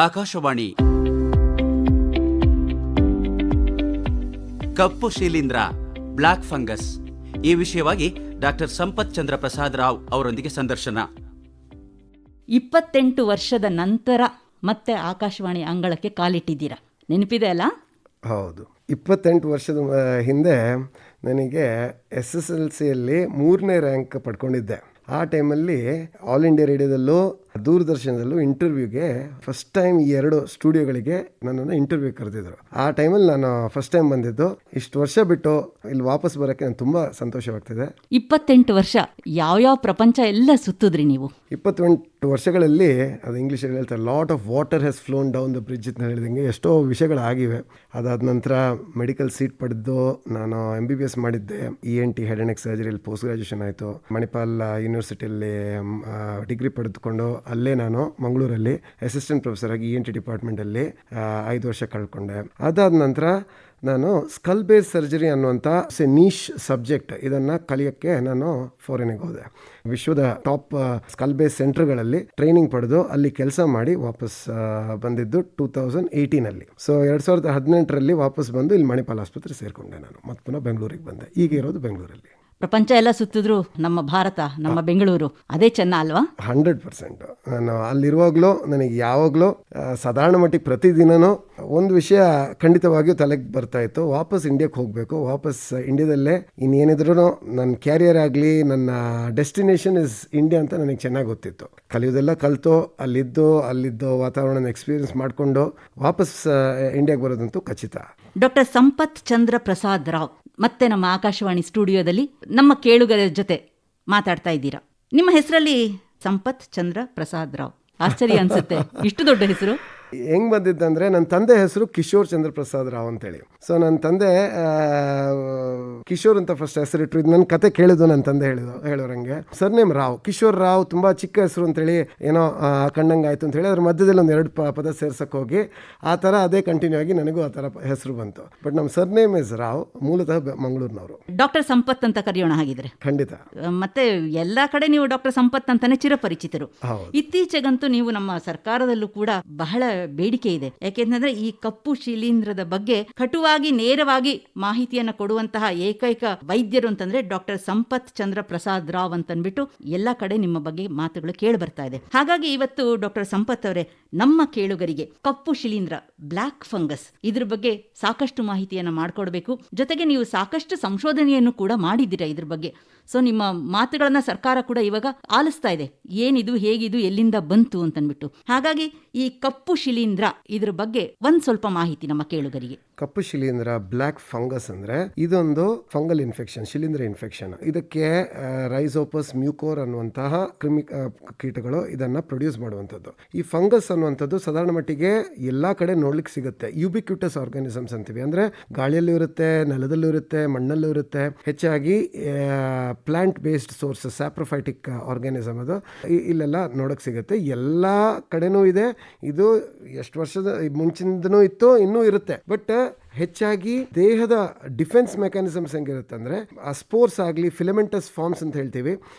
ಆಕಾಶವಾಣಿ. ಕಪ್ಪು ಶಿಲೀಂಧ್ರ, block fungus, ಈ ವಿಷಯವಾಗಿ ಡಾಕ್ಟರ್ ಸಂಪತ್ ಚಂದ್ರ ಪ್ರಸಾದ್ ರಾವ್ ಅವರೊಂದಿಗೆ ಸಂದರ್ಶನ. 28 ವರ್ಷದ ನಂತರ ಮತ್ತೆ ಆಕಾಶವಾಣಿ ಅಂಗಳಕ್ಕೆ ಕಾಲಿಟ್ಟಿದ್ದೀರಾ, ನೆನಪಿದೆ ಅಲ್ಲ? ಹೌದು, 28 ವರ್ಷದ ಹಿಂದೆ ನನಗೆ SSLCಯಲ್ಲಿ 3ನೇ ರ್ಯಾಂಕ್ ಪಡ್ಕೊಂಡಿದ್ದೆ. ಆ ಟೈಮಲ್ಲಿ ಆಲ್ ಇಂಡಿಯಾ ರೇಡಿಯೋದಲ್ಲೂ ದೂರದರ್ಶನದಲ್ಲೂ ಇಂಟರ್ವ್ಯೂಗೆ ಫಸ್ಟ್ ಟೈಮ್ ಈ 2 ಸ್ಟುಡಿಯೋಗಳಿಗೆ ನನ್ನನ್ನು ಇಂಟರ್ವ್ಯೂ ಕರೆದಿದ್ರು. ಆ ಟೈಮಲ್ಲಿ ನಾನು ಫಸ್ಟ್ ಟೈಮ್ ಬಂದಿದ್ದು. ಇಷ್ಟು ವರ್ಷ ಬಿಟ್ಟು ಇಲ್ಲಿ ವಾಪಸ್ ಬರೋಕ್ಕೆ ನಾನು ತುಂಬ ಸಂತೋಷವಾಗ್ತಿದೆ. 28 ವರ್ಷ ಯಾವ್ಯಾವ ಪ್ರಪಂಚ ಎಲ್ಲ ಸುತ್ತಿದ್ರಿ ನೀವು? 28 ವರ್ಷಗಳಲ್ಲಿ, ಅದು ಇಂಗ್ಲೀಷಲ್ಲಿ ಹೇಳ್ತಾರೆ, lot of water has ಫ್ಲೋನ್ down the bridge ಅಂತ ಹೇಳಿದಂಗೆ ಎಷ್ಟೋ ವಿಷಯಗಳಾಗಿವೆ. ಅದಾದ ನಂತರ ಮೆಡಿಕಲ್ ಸೀಟ್ ಪಡೆದು ನಾನು MBBS ಮಾಡಿದ್ದೆ. ENT ಹೆಡ್ ಆ್ಯಂಡ್ ನೆಕ್ ಸರ್ಜರಿಯಲ್ಲಿ ಪೋಸ್ಟ್ ಗ್ರಾಜುಯೇಷನ್ ಆಯಿತು. ಮಣಿಪಾಲ್ ಯೂನಿವರ್ಸಿಟಿಯಲ್ಲಿ ಡಿಗ್ರಿ ಪಡೆದುಕೊಂಡು ಅಲ್ಲೇ ನಾನು ಮಂಗಳೂರಲ್ಲಿ ಅಸಿಸ್ಟೆಂಟ್ ಪ್ರೊಫೆಸರ್ ಆಗಿ ENT ಡಿಪಾರ್ಟ್ಮೆಂಟಲ್ಲಿ 5 ವರ್ಷ ಕಳ್ಕೊಂಡೆ. ಅದಾದ ನಂತರ ನಾನು ಸ್ಕಲ್ ಬೇಸ್ ಸರ್ಜರಿ ಅನ್ನುವಂಥ ನೀಶ್ ಸಬ್ಜೆಕ್ಟ್, ಇದನ್ನು ಕಲಿಯೋಕ್ಕೆ ನಾನು ಫಾರಿನಿಗೆ ಹೋದೆ. ವಿಶ್ವದ ಟಾಪ್ ಸ್ಕಲ್ ಬೇಸ್ ಸೆಂಟರ್ಗಳಲ್ಲಿ ಟ್ರೈನಿಂಗ್ ಪಡೆದು ಅಲ್ಲಿ ಕೆಲಸ ಮಾಡಿ ವಾಪಸ್ ಬಂದಿದ್ದು 2018. ಸೊ 2018ರಲ್ಲಿ ವಾಪಸ್ ಬಂದು ಇಲ್ಲಿ ಮಣಿಪಾಲ್ ಆಸ್ಪತ್ರೆ ಸೇರಿಕೊಂಡೆ. ನಾನು ಮತ್ತೆ ಪುನಃ ಬೆಂಗಳೂರಿಗೆ ಬಂದೆ. ಈಗ ಇರೋದು ಬೆಂಗಳೂರಲ್ಲಿ. ಪ್ರಪಂಚ ಎಲ್ಲ ಸುತ್ತಿದ್ರು, ನಮ್ಮ ಭಾರತ, ನಮ್ಮ ಬೆಂಗಳೂರು ಅದೇ ಚೆನ್ನ ಅಲ್ವಾ? 100%. ನಾನು ಅಲ್ಲಿರುವಾಗಲೂ ನನಗೆ ಯಾವಾಗಲೂ ಸಾಧಾರಣ ಮಟ್ಟಿಗೆ ಪ್ರತಿದಿನವೂ ಒಂದು ವಿಷಯ ಖಂಡಿತವಾಗಿಯೂ ತಲೆಗೆ ಬರ್ತಾಯಿತ್ತು. ವಾಪಸ್ ಇಂಡಿಯಾಕ್ಕೆ ಹೋಗಬೇಕು, ವಾಪಸ್ ಇಂಡಿಯಾದಲ್ಲೇ ಇನ್ನೇನಿದ್ರು ನನ್ನ ಕ್ಯಾರಿಯರ್ ಆಗಲಿ, ನನ್ನ ಡೆಸ್ಟಿನೇಷನ್ ಇಸ್ ಇಂಡಿಯಾ ಅಂತ ನನಗೆ ಚೆನ್ನಾಗಿ ಗೊತ್ತಿತ್ತು. ಕಲಿಯೋದೆಲ್ಲ ಕಲಿತು ಅಲ್ಲಿದ್ದು ವಾತಾವರಣನ ಎಕ್ಸ್ಪೀರಿಯನ್ಸ್ ಮಾಡಿಕೊಂಡು ವಾಪಸ್ ಇಂಡಿಯಾಗೆ ಬರೋದಂತೂ ಖಚಿತ. ಡಾಕ್ಟರ್ ಸಂಪತ್ ಚಂದ್ರ ಪ್ರಸಾದ್ ರಾವ್ ಮತ್ತೆ ನಮ್ಮ ಆಕಾಶವಾಣಿ ಸ್ಟುಡಿಯೋದಲ್ಲಿ ನಮ್ಮ ಕೇಳುಗರ ಜೊತೆ ಮಾತಾಡ್ತಾ ಇದ್ದೀರಾ. ನಿಮ್ಮ ಹೆಸರಲ್ಲಿ ಸಂಪತ್ ಚಂದ್ರ ಪ್ರಸಾದ್ ರಾವ್, ಆಶ್ಚರ್ಯ ಅನ್ಸುತ್ತೆ, ಇಷ್ಟು ದೊಡ್ಡ ಹೆಸರು ಹೆಂಗೆ ಬಂದಿದ್ದಂದರೆ, ನನ್ನ ತಂದೆ ಹೆಸರು ಕಿಶೋರ್ ಚಂದ್ರ ಪ್ರಸಾದ್ ರಾವ್ ಅಂತೇಳಿ. ಸೊ ನನ್ನ ತಂದೆ ಕಿಶೋರ್ ಅಂತ ಫಸ್ಟ್ ಹೆಸರಿಟ್ರು. ಇದು ನನ್ನ ಕತೆ ಕೇಳಿದ್ದು ನನ್ನ ತಂದೆ ಹೇಳೋರಂಗೆ. ಸರ್ನೇಮ್ ರಾವ್, ಕಿಶೋರ್ ರಾವ್ ತುಂಬ ಚಿಕ್ಕ ಹೆಸರು ಅಂತೇಳಿ ಏನೋ ಕಂಡಂಗೆ ಆಯಿತು ಅಂತೇಳಿ ಅದ್ರ ಮಧ್ಯದಲ್ಲಿ ಒಂದು 2 ಪದ ಸೇರ್ಸಕ್ಕೆ ಹೋಗಿ ಆ ಥರ ಅದೇ ಕಂಟಿನ್ಯೂ ಆಗಿ ನನಗೂ ಆ ಥರ ಹೆಸರು ಬಂತು. ಬಟ್ ನಮ್ಮ ಸರ್ನೇಮ್ ಇಸ್ ರಾವ್, ಮೂಲತಃ ಮಂಗಳೂರಿನವರು. ಡಾಕ್ಟರ್ ಸಂಪತ್ ಅಂತ ಕರೆಯೋಣ ಹಾಗಿದ್ರೆ? ಖಂಡಿತ. ಮತ್ತೆ ಎಲ್ಲ ಕಡೆ ನೀವು ಡಾಕ್ಟರ್ ಸಂಪತ್ ಅಂತಾನೆ ಚಿರಪರಿಚಿತರು. ಇತ್ತೀಚೆಗಂತೂ ನೀವು ನಮ್ಮ ಸರ್ಕಾರದಲ್ಲೂ ಕೂಡ ಬಹಳ ಬೇಡಿಕೆ ಇದೆ. ಯಾಕೆಂತಂದ್ರೆ ಈ ಕಪ್ಪು ಶಿಲೀಂಧ್ರದ ಬಗ್ಗೆ ಕಟುವಾಗಿ ನೇರವಾಗಿ ಮಾಹಿತಿಯನ್ನು ಕೊಡುವಂತಹ ಏಕೈಕ ವೈದ್ಯರು ಅಂತಂದ್ರೆ ಡಾಕ್ಟರ್ ಸಂಪತ್ ಚಂದ್ರ ಪ್ರಸಾದ್ ರಾವ್ ಅಂತನ್ಬಿಟ್ಟು ಎಲ್ಲ ಕಡೆ ನಿಮ್ಮ ಬಗ್ಗೆ ಮಾತುಗಳು ಕೇಳಿ ಬರ್ತಾ ಇದೆ. ಹಾಗಾಗಿ ಇವತ್ತು ಡಾಕ್ಟರ್ ಸಂಪತ್ ಅವರೇ, ನಮ್ಮ ಕೇಳುಗರಿಗೆ ಕಪ್ಪು ಶಿಲೀಂಧ್ರ, ಬ್ಲಾಕ್ ಫಂಗಸ್, ಇದ್ರ ಬಗ್ಗೆ ಸಾಕಷ್ಟು ಮಾಹಿತಿಯನ್ನು ಮಾಡಿಕೊಡ್ಬೇಕು. ಜೊತೆಗೆ ನೀವು ಸಾಕಷ್ಟು ಸಂಶೋಧನೆಯನ್ನು ಕೂಡ ಮಾಡಿದ್ದೀರಾ ಇದ್ರ ಬಗ್ಗೆ. ಸೊ ನಿಮ್ಮ ಮಾತುಗಳನ್ನ ಸರ್ಕಾರ ಕೂಡ ಇವಾಗ ಆಲಿಸ್ತಾ ಇದೆ, ಏನಿದು, ಹೇಗಿದು, ಎಲ್ಲಿಂದ ಬಂತು ಅಂತನ್ಬಿಟ್ಟು. ಹಾಗಾಗಿ ಈ ಕಪ್ಪು ಶಿಲೀಂಧ್ರ ಇದ್ರ ಬಗ್ಗೆ ಒಂದ್ ಸ್ವಲ್ಪ ಮಾಹಿತಿ ನಮ್ಮ ಕೇಳುಗರಿಗೆ. ಕಪ್ಪು ಶಿಲೀಂಧ್ರ, ಬ್ಲ್ಯಾಕ್ ಫಂಗಸ್ ಅಂದರೆ ಇದೊಂದು ಫಂಗಲ್ ಇನ್ಫೆಕ್ಷನ್, ಶಿಲೀಂಧ್ರ ಇನ್ಫೆಕ್ಷನ್. ಇದಕ್ಕೆ ರೈಸೋಪಸ್ ಮ್ಯೂಕೋರ್ ಅನ್ನುವಂತಹ ಕ್ರಿಮಿ ಕೀಟಗಳು ಇದನ್ನು ಪ್ರೊಡ್ಯೂಸ್ ಮಾಡುವಂಥದ್ದು. ಈ ಫಂಗಸ್ ಅನ್ನುವಂಥದ್ದು ಸಾಧಾರಣ ಮಟ್ಟಿಗೆ ಎಲ್ಲ ಕಡೆ ನೋಡ್ಲಿಕ್ಕೆ ಸಿಗುತ್ತೆ. ಯುಬಿಕ್ಯೂಟಸ್ ಆರ್ಗಾನಿಸಮ್ಸ್ ಅಂತೀವಿ. ಅಂದರೆ ಗಾಳಿಯಲ್ಲೂ ಇರುತ್ತೆ, ನೆಲದಲ್ಲೂ ಇರುತ್ತೆ, ಮಣ್ಣಲ್ಲೂ ಇರುತ್ತೆ. ಹೆಚ್ಚಾಗಿ plant based sources, saprophytic organism ಅದು ಇಲ್ಲೆಲ್ಲ ನೋಡೋಕ್ಕೆ ಸಿಗುತ್ತೆ. ಎಲ್ಲ ಕಡೆನೂ ಇದೆ. ಇದು ಎಷ್ಟು ವರ್ಷದ ಮುಂಚಿಂದನೂ ಇತ್ತು, ಇನ್ನೂ ಇರುತ್ತೆ. ಬಟ್ ಹೆಚ್ಚಾಗಿ ದೇಹದ ಡಿಫೆನ್ಸ್ ಮೆಕ್ಯಾನಿಸಮ್ಸ್ ಹೆಂಗಿರುತ್ತೆ ಅಂದರೆ, ಆ ಸ್ಪೋರ್ಸ್ ಆಗಲಿ, ಫಿಲಮೆಂಟಸ್ ಫಾರ್ಮ್ಸ್ ಅಂತ ಹೇಳ್ತೀವಿ.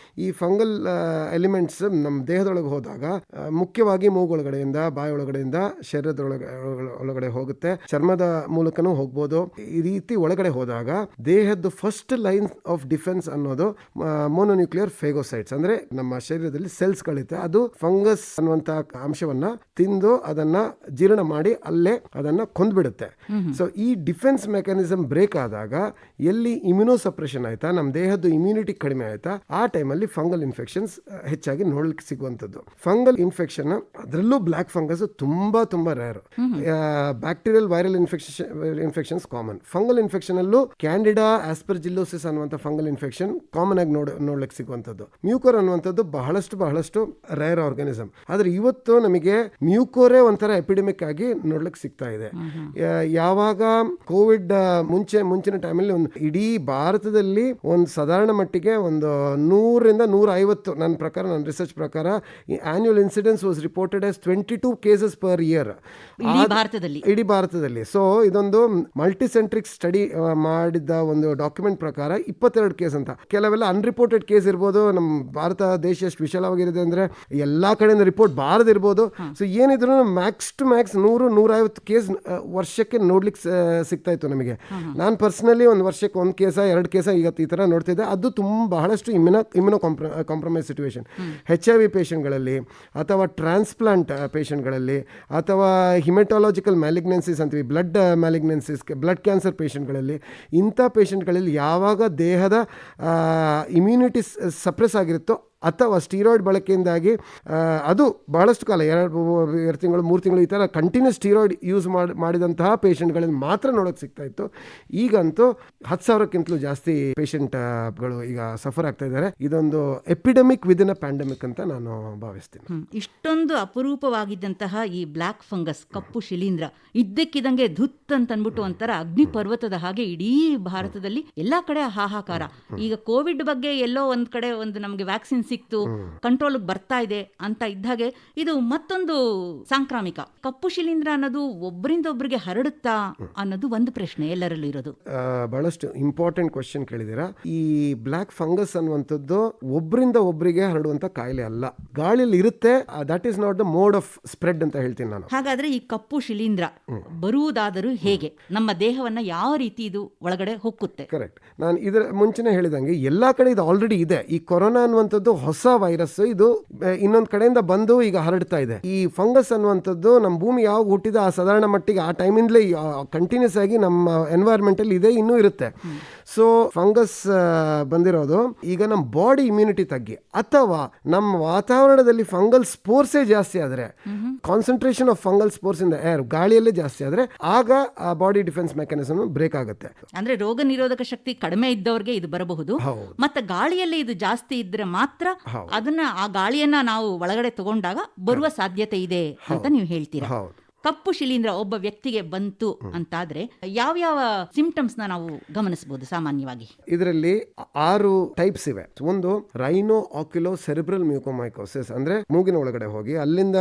ಈ ಫಂಗಲ್ ಎಲಿಮೆಂಟ್ಸ್ ನಮ್ಮ ದೇಹದೊಳಗೆ ಹೋದಾಗ ಮುಖ್ಯವಾಗಿ ಮೂಗೊಳಗಡೆಯಿಂದ, ಬಾಯೊಳಗಡೆಯಿಂದ ಶರೀರದೊಳಗಡೆ ಹೋಗುತ್ತೆ. ಚರ್ಮದ ಮೂಲಕನೂ ಹೋಗ್ಬೋದು. ಈ ರೀತಿ ಒಳಗಡೆ ಹೋದಾಗ ದೇಹದ ಫಸ್ಟ್ ಲೈನ್ ಆಫ್ ಡಿಫೆನ್ಸ್ ಅನ್ನೋದು ಮೋನೋನ್ಯೂಕ್ಲಿಯರ್ ಫೇಗೋಸೈಟ್ಸ್, ಅಂದರೆ ನಮ್ಮ ಶರೀರದಲ್ಲಿ ಸೆಲ್ಸ್ಗಳಿರುತ್ತೆ. ಅದು ಫಂಗಸ್ ಅನ್ನುವಂಥ ಅಂಶವನ್ನ ತಿಂದು ಅದನ್ನ ಜೀರ್ಣ ಮಾಡಿ ಅಲ್ಲೇ ಅದನ್ನ ಕೊಂದ್ಬಿಡುತ್ತೆ. ಸೊ ಈ ಡಿಫೆನ್ಸ್ ಮೆಕ್ಯಾನಿಸಮ್ ಬ್ರೇಕ್ ಆದಾಗ ಎಲ್ಲಿ ಇಮ್ಯುನೋ ಸಪ್ರೆಷನ್ ಆಯ್ತಾ, ನಮ್ಮ ದೇಹದ ಇಮ್ಯುನಿಟಿ ಕಡಿಮೆ ಆಯ್ತಾ, ಆ ಟೈಮಲ್ಲಿ ಫಂಗಲ್ ಇನ್ಫೆಕ್ಷನ್ಸ್ ಹೆಚ್ಚಾಗಿ ನೋಡ್ಲಿಕ್ಕೆ ಸಿಗುವಂಥದ್ದು. ಫಂಗಲ್ ಇನ್ಫೆಕ್ಷನ್, ಅದರಲ್ಲೂ ಬ್ಲ್ಯಾಕ್ ಫಂಗಸ್ ತುಂಬಾ ತುಂಬಾ rare. Bacterial viral infections common. Fungal infection ಅಲ್ಲೂ ಕ್ಯಾಂಡಿಡಾ ಆಸ್ಪರ್ಜಿಲ್ಲೋಸಿಸ್ ಅನ್ನುವಂಥ ಫಂಗಲ್ ಇನ್ಫೆಕ್ಷನ್ ಕಾಮನ್ ಆಗಿ ನೋಡ್ಲಿಕ್ಕೆ ಸಿಗುವಂಥದ್ದು. ಮ್ಯೂಕೋರ್ ಅನ್ನುವಂಥದ್ದು ಬಹಳಷ್ಟು ರೇರ್ ಆರ್ಗಾನಿಸಮ್. ಆದ್ರೆ ಇವತ್ತು ನಮಗೆ ಮ್ಯೂಕೋರೇ ಒಂಥರ ಎಪಿಡೆಮಿಕ್ ಆಗಿ ನೋಡ್ಲಿಕ್ಕೆ ಸಿಗ್ತಾ ಇದೆ. ಯಾವಾಗ ಕೋವಿಡ್ ಮುಂಚಿನ ಟೈಮಲ್ಲಿ ಒಂದು ಇಡೀ ಭಾರತದಲ್ಲಿ ಒಂದು ಸಾಧಾರಣ ಮಟ್ಟಿಗೆ ಒಂದು 100-150 ನನ್ನ ರಿಸರ್ಚ್ ಪ್ರಕಾರ annual incidence was reported as 22 cases per year ಇಡೀ ಭಾರತದಲ್ಲಿ. ಸೊ ಇದೊಂದು ಮಲ್ಟಿಸೆಂಟ್ರಿಕ್ ಸ್ಟಡಿ ಮಾಡಿದ ಒಂದು ಡಾಕ್ಯುಮೆಂಟ್ ಪ್ರಕಾರ 22 ಕೇಸ್ ಅಂತ. ಕೆಲವೆಲ್ಲ ಅನ್ರಿಪೋರ್ಟೆಡ್ ಕೇಸ್ ಇರ್ಬೋದು. ನಮ್ಮ ಭಾರತ ದೇಶ ಎಷ್ಟು ವಿಶಾಲವಾಗಿರುತ್ತೆ ಅಂದ್ರೆ ಎಲ್ಲಾ ಕಡೆಯಿಂದ ರಿಪೋರ್ಟ್ ಬಾರದಿರ್ಬೋದು. ಸೊ ಏನಿದ್ರು ಮ್ಯಾಕ್ಸ್ ಟು ಮ್ಯಾಕ್ಸ್ 100-150 ಕೇಸ್ ವರ್ಷಕ್ಕೆ ನೋಡ್ಲಿಕ್ಕೆ ಸಿಗ್ತಾ ಇತ್ತು ನಮಗೆ. ನಾನು ಪರ್ಸನಲಿ ಒಂದು ವರ್ಷಕ್ಕೆ 1 ಕೇಸ 2 ಕೇಸ ಈಗ ಈ ತರ ನೋಡ್ತಿದ್ದೆ. ಅದು ಬಹಳಷ್ಟು ಇಮ್ಯುನೋ ಕಾಂಪ್ರಮೈಸ್ ಸಿಚುವೇಶನ್, HIV ಪೇಷಂಟ್ಗಳಲ್ಲಿ ಅಥವಾ ಟ್ರಾನ್ಸ್ಪ್ಲಾಂಟ್ ಪೇಷಂಟ್ಗಳಲ್ಲಿ ಅಥವಾ ಹಿಮೆಟಾಲಜಿಕಲ್ ಮ್ಯಾಲಿಗ್ನೆನ್ಸಿಸ್ ಅಂತೀವಿ, ಬ್ಲಡ್ ಮ್ಯಾಲಿಗ್ನೆನ್ಸಿಸ್, ಬ್ಲಡ್ ಕ್ಯಾನ್ಸರ್ ಪೇಷಂಟ್ಗಳಲ್ಲಿ, ಇಂಥ ಪೇಷಂಟ್ಗಳಲ್ಲಿ ಯಾವಾಗ ದೇಹದ ಇಮ್ಯುನಿಟಿ ಸಪ್ರೆಸ್ ಆಗಿರುತ್ತೋ ಅಥವಾ ಸ್ಟೀರಾಯ್ಡ್ ಬಳಕೆಯಿಂದಾಗಿ ಅದು ಬಹಳಷ್ಟು ಕಾಲ 2 ತಿಂಗಳು 3 ತಿಂಗಳು ಈ ಥರ ಕಂಟಿನ್ಯೂಸ್ ಸ್ಟೀರಾಯ್ಡ್ ಯೂಸ್ ಮಾಡಿದಂತಹ ಪೇಷಂಟ್ಗಳಲ್ಲಿ ಮಾತ್ರ ನೋಡೋಕೆ ಸಿಗ್ತಾ ಇತ್ತು. ಈಗಂತೂ 10,000ಕ್ಕಿಂತಲೂ ಜಾಸ್ತಿ ಪೇಷಂಟ್ಗಳು ಈಗ ಸಫರ್ ಆಗ್ತಾ ಇದ್ದಾರೆ. ಇದೊಂದು ಎಪಿಡೆಮಿಕ್ ವಿದಿನ್ ಅ ಪ್ಯಾಂಡಮಿಕ್ ಅಂತ ನಾನು ಭಾವಿಸ್ತೀನಿ. ಇಷ್ಟೊಂದು ಅಪರೂಪವಾಗಿದ್ದಂತಹ ಈ ಬ್ಲ್ಯಾಕ್ ಫಂಗಸ್, ಕಪ್ಪು ಶಿಲೀಂಧ್ರ ಇದ್ದಕ್ಕಿದಂಗೆ ಧುತ್ ಅಂತ ಅಂದ್ಬಿಟ್ಟು ಒಂಥರ ಅಗ್ನಿ ಪರ್ವತದ ಹಾಗೆ ಇಡೀ ಭಾರತದಲ್ಲಿ ಎಲ್ಲಾ ಕಡೆ ಹಾಹಾಕಾರ. ಈಗ ಕೋವಿಡ್ ಬಗ್ಗೆ ಎಲ್ಲೋ ಒಂದ್ ಕಡೆ ಒಂದು ನಮ್ಗೆ ವ್ಯಾಕ್ಸಿನ್ ಸಿಕ್ತು, ಕಂಟ್ರೋಲ್ ಬರ್ತಾ ಇದೆ ಅಂತ ಇದ್ದಾಗೆ ಇದು ಮತ್ತೊಂದು ಸಾಂಕ್ರಾಮಿಕ. ಕಪ್ಪು ಶಿಲೀಂಧ್ರ ಅನ್ನೋದು ಒಬ್ಬರಿಂದ ಒಬ್ಬರಿಗೆ ಹರಡುತ್ತಾ ಅನ್ನೋದು ಒಂದು ಪ್ರಶ್ನೆ ಎಲ್ಲರಲ್ಲೂ ಇರೋದು. ಬಹಳಷ್ಟು ಇಂಪಾರ್ಟೆಂಟ್ ಕ್ವಶನ್ ಕೇಳಿದಿರಾ. ಈ ಬ್ಲ್ಯಾಕ್ ಫಂಗಸ್ ಅನ್ನುವಂಥದ್ದು ಒಬ್ಬರಿಂದ ಒಬ್ಬರಿಗೆ ಹರಡುವಂತ ಕಾಯಿಲೆ ಅಲ್ಲ, ಗಾಳಿಯಲ್ಲಿ ಇರುತ್ತೆ. That is not the mode of spread ಅಂತ ಹೇಳ್ತೀನಿ ನಾನು. ಹಾಗಾದ್ರೆ ಈ ಕಪ್ಪು ಶಿಲೀಂಧ್ರ ಬರುವುದಾದರೂ ಹೇಗೆ, ನಮ್ಮ ದೇಹವನ್ನ ಯಾವ ರೀತಿ ಇದು ಒಳಗಡೆ ಹೊಕ್ಕುತ್ತೆ? ಕರೆಕ್ಟ್. ನಾನು ಇದರ ಮುಂಚೆನೆ ಹೇಳಿದಂಗೆ ಎಲ್ಲಾ ಕಡೆ ಇದು ಆಲ್ರೆಡಿ ಇದೆ. ಈ ಕೊರೋನಾ ಅನ್ನುವಂಥದ್ದು ಹೊಸ ವೈರಸ್, ಇದು ಇನ್ನೊಂದು ಕಡೆಯಿಂದ ಬಂದು ಈಗ ಹರಡ್ತಾ ಇದೆ. ಈ ಫಂಗಸ್ ಅನ್ನುವಂಥದ್ದು ನಮ್ಮ ಭೂಮಿ ಯಾವಾಗ ಹುಟ್ಟಿದ ಆ ಸಾಧಾರಣ ಮಟ್ಟಿಗೆ ಆ ಟೈಮಿಂದಲೇ ಕಂಟಿನ್ಯೂಸ್ ಆಗಿ ನಮ್ಮ ಎನ್ವೈರನ್ಮೆಂಟ್ ಅಲ್ಲಿ ಇದೆ, ಇನ್ನೂ ಇರುತ್ತೆ. ಸೊ ಫಂಗಸ್ ಬಂದಿರೋದು ಈಗ ನಮ್ಮ ಬಾಡಿ ಇಮ್ಯುನಿಟಿ ತಗ್ಗಿ ಅಥವಾ ನಮ್ಮ ವಾತಾವರಣದಲ್ಲಿ ಫಂಗಲ್ ಸ್ಪೋರ್ಸೇ ಜಾಸ್ತಿ ಆದರೆ, concentration of fungal spores in the air, ಗಾಳಿಯಲ್ಲೇ ಜಾಸ್ತಿ ಆದರೆ ಆಗ ಆ ಬಾಡಿ ಡಿಫೆನ್ಸ್ ಮೆಕ್ಯಾನಿಸಮ್ ಬ್ರೇಕ್ ಆಗುತ್ತೆ. ಅಂದ್ರೆ ರೋಗ ನಿರೋಧಕ ಶಕ್ತಿ ಕಡಿಮೆ ಇದ್ದವ್ರಿಗೆ ಇದು ಬರಬಹುದು. ಮತ್ತೆ ಗಾಳಿಯಲ್ಲಿ ಇದು ಜಾಸ್ತಿ ಇದ್ರೆ ಮಾತ್ರ ಅದನ್ನ, ಆ ಗಾಳಿಯನ್ನ ನಾವು ಒಳಗಡೆ ತಗೊಂಡಾಗ ಬರುವ ಸಾಧ್ಯತೆ ಇದೆ ಅಂತ ನೀವು ಹೇಳ್ತೀರಾ. ಕಪ್ಪು ಶಿಲೀಂಧ್ರ ಒಬ್ಬ ವ್ಯಕ್ತಿಗೆ ಬಂತು ಅಂತಾದ್ರೆ ಯಾವ್ಯಾವ ಸಿಂಪ್ಟಮ್ಸ್ ನಾವು ಗಮನಿಸಬಹುದು ಸಾಮಾನ್ಯವಾಗಿ? ಇದರಲ್ಲಿ 6 ಟೈಪ್ಸ್ ಇವೆ. ಒಂದು ರೈನೋ ಆಕ್ಯುಲೋ ಸೆರೆಬ್ರಲ್ ಮ್ಯೂಕೋಮೈಕೋಸಿಸ್, ಅಂದ್ರೆ ಮೂಗಿನ ಒಳಗಡೆ ಹೋಗಿ ಅಲ್ಲಿಂದ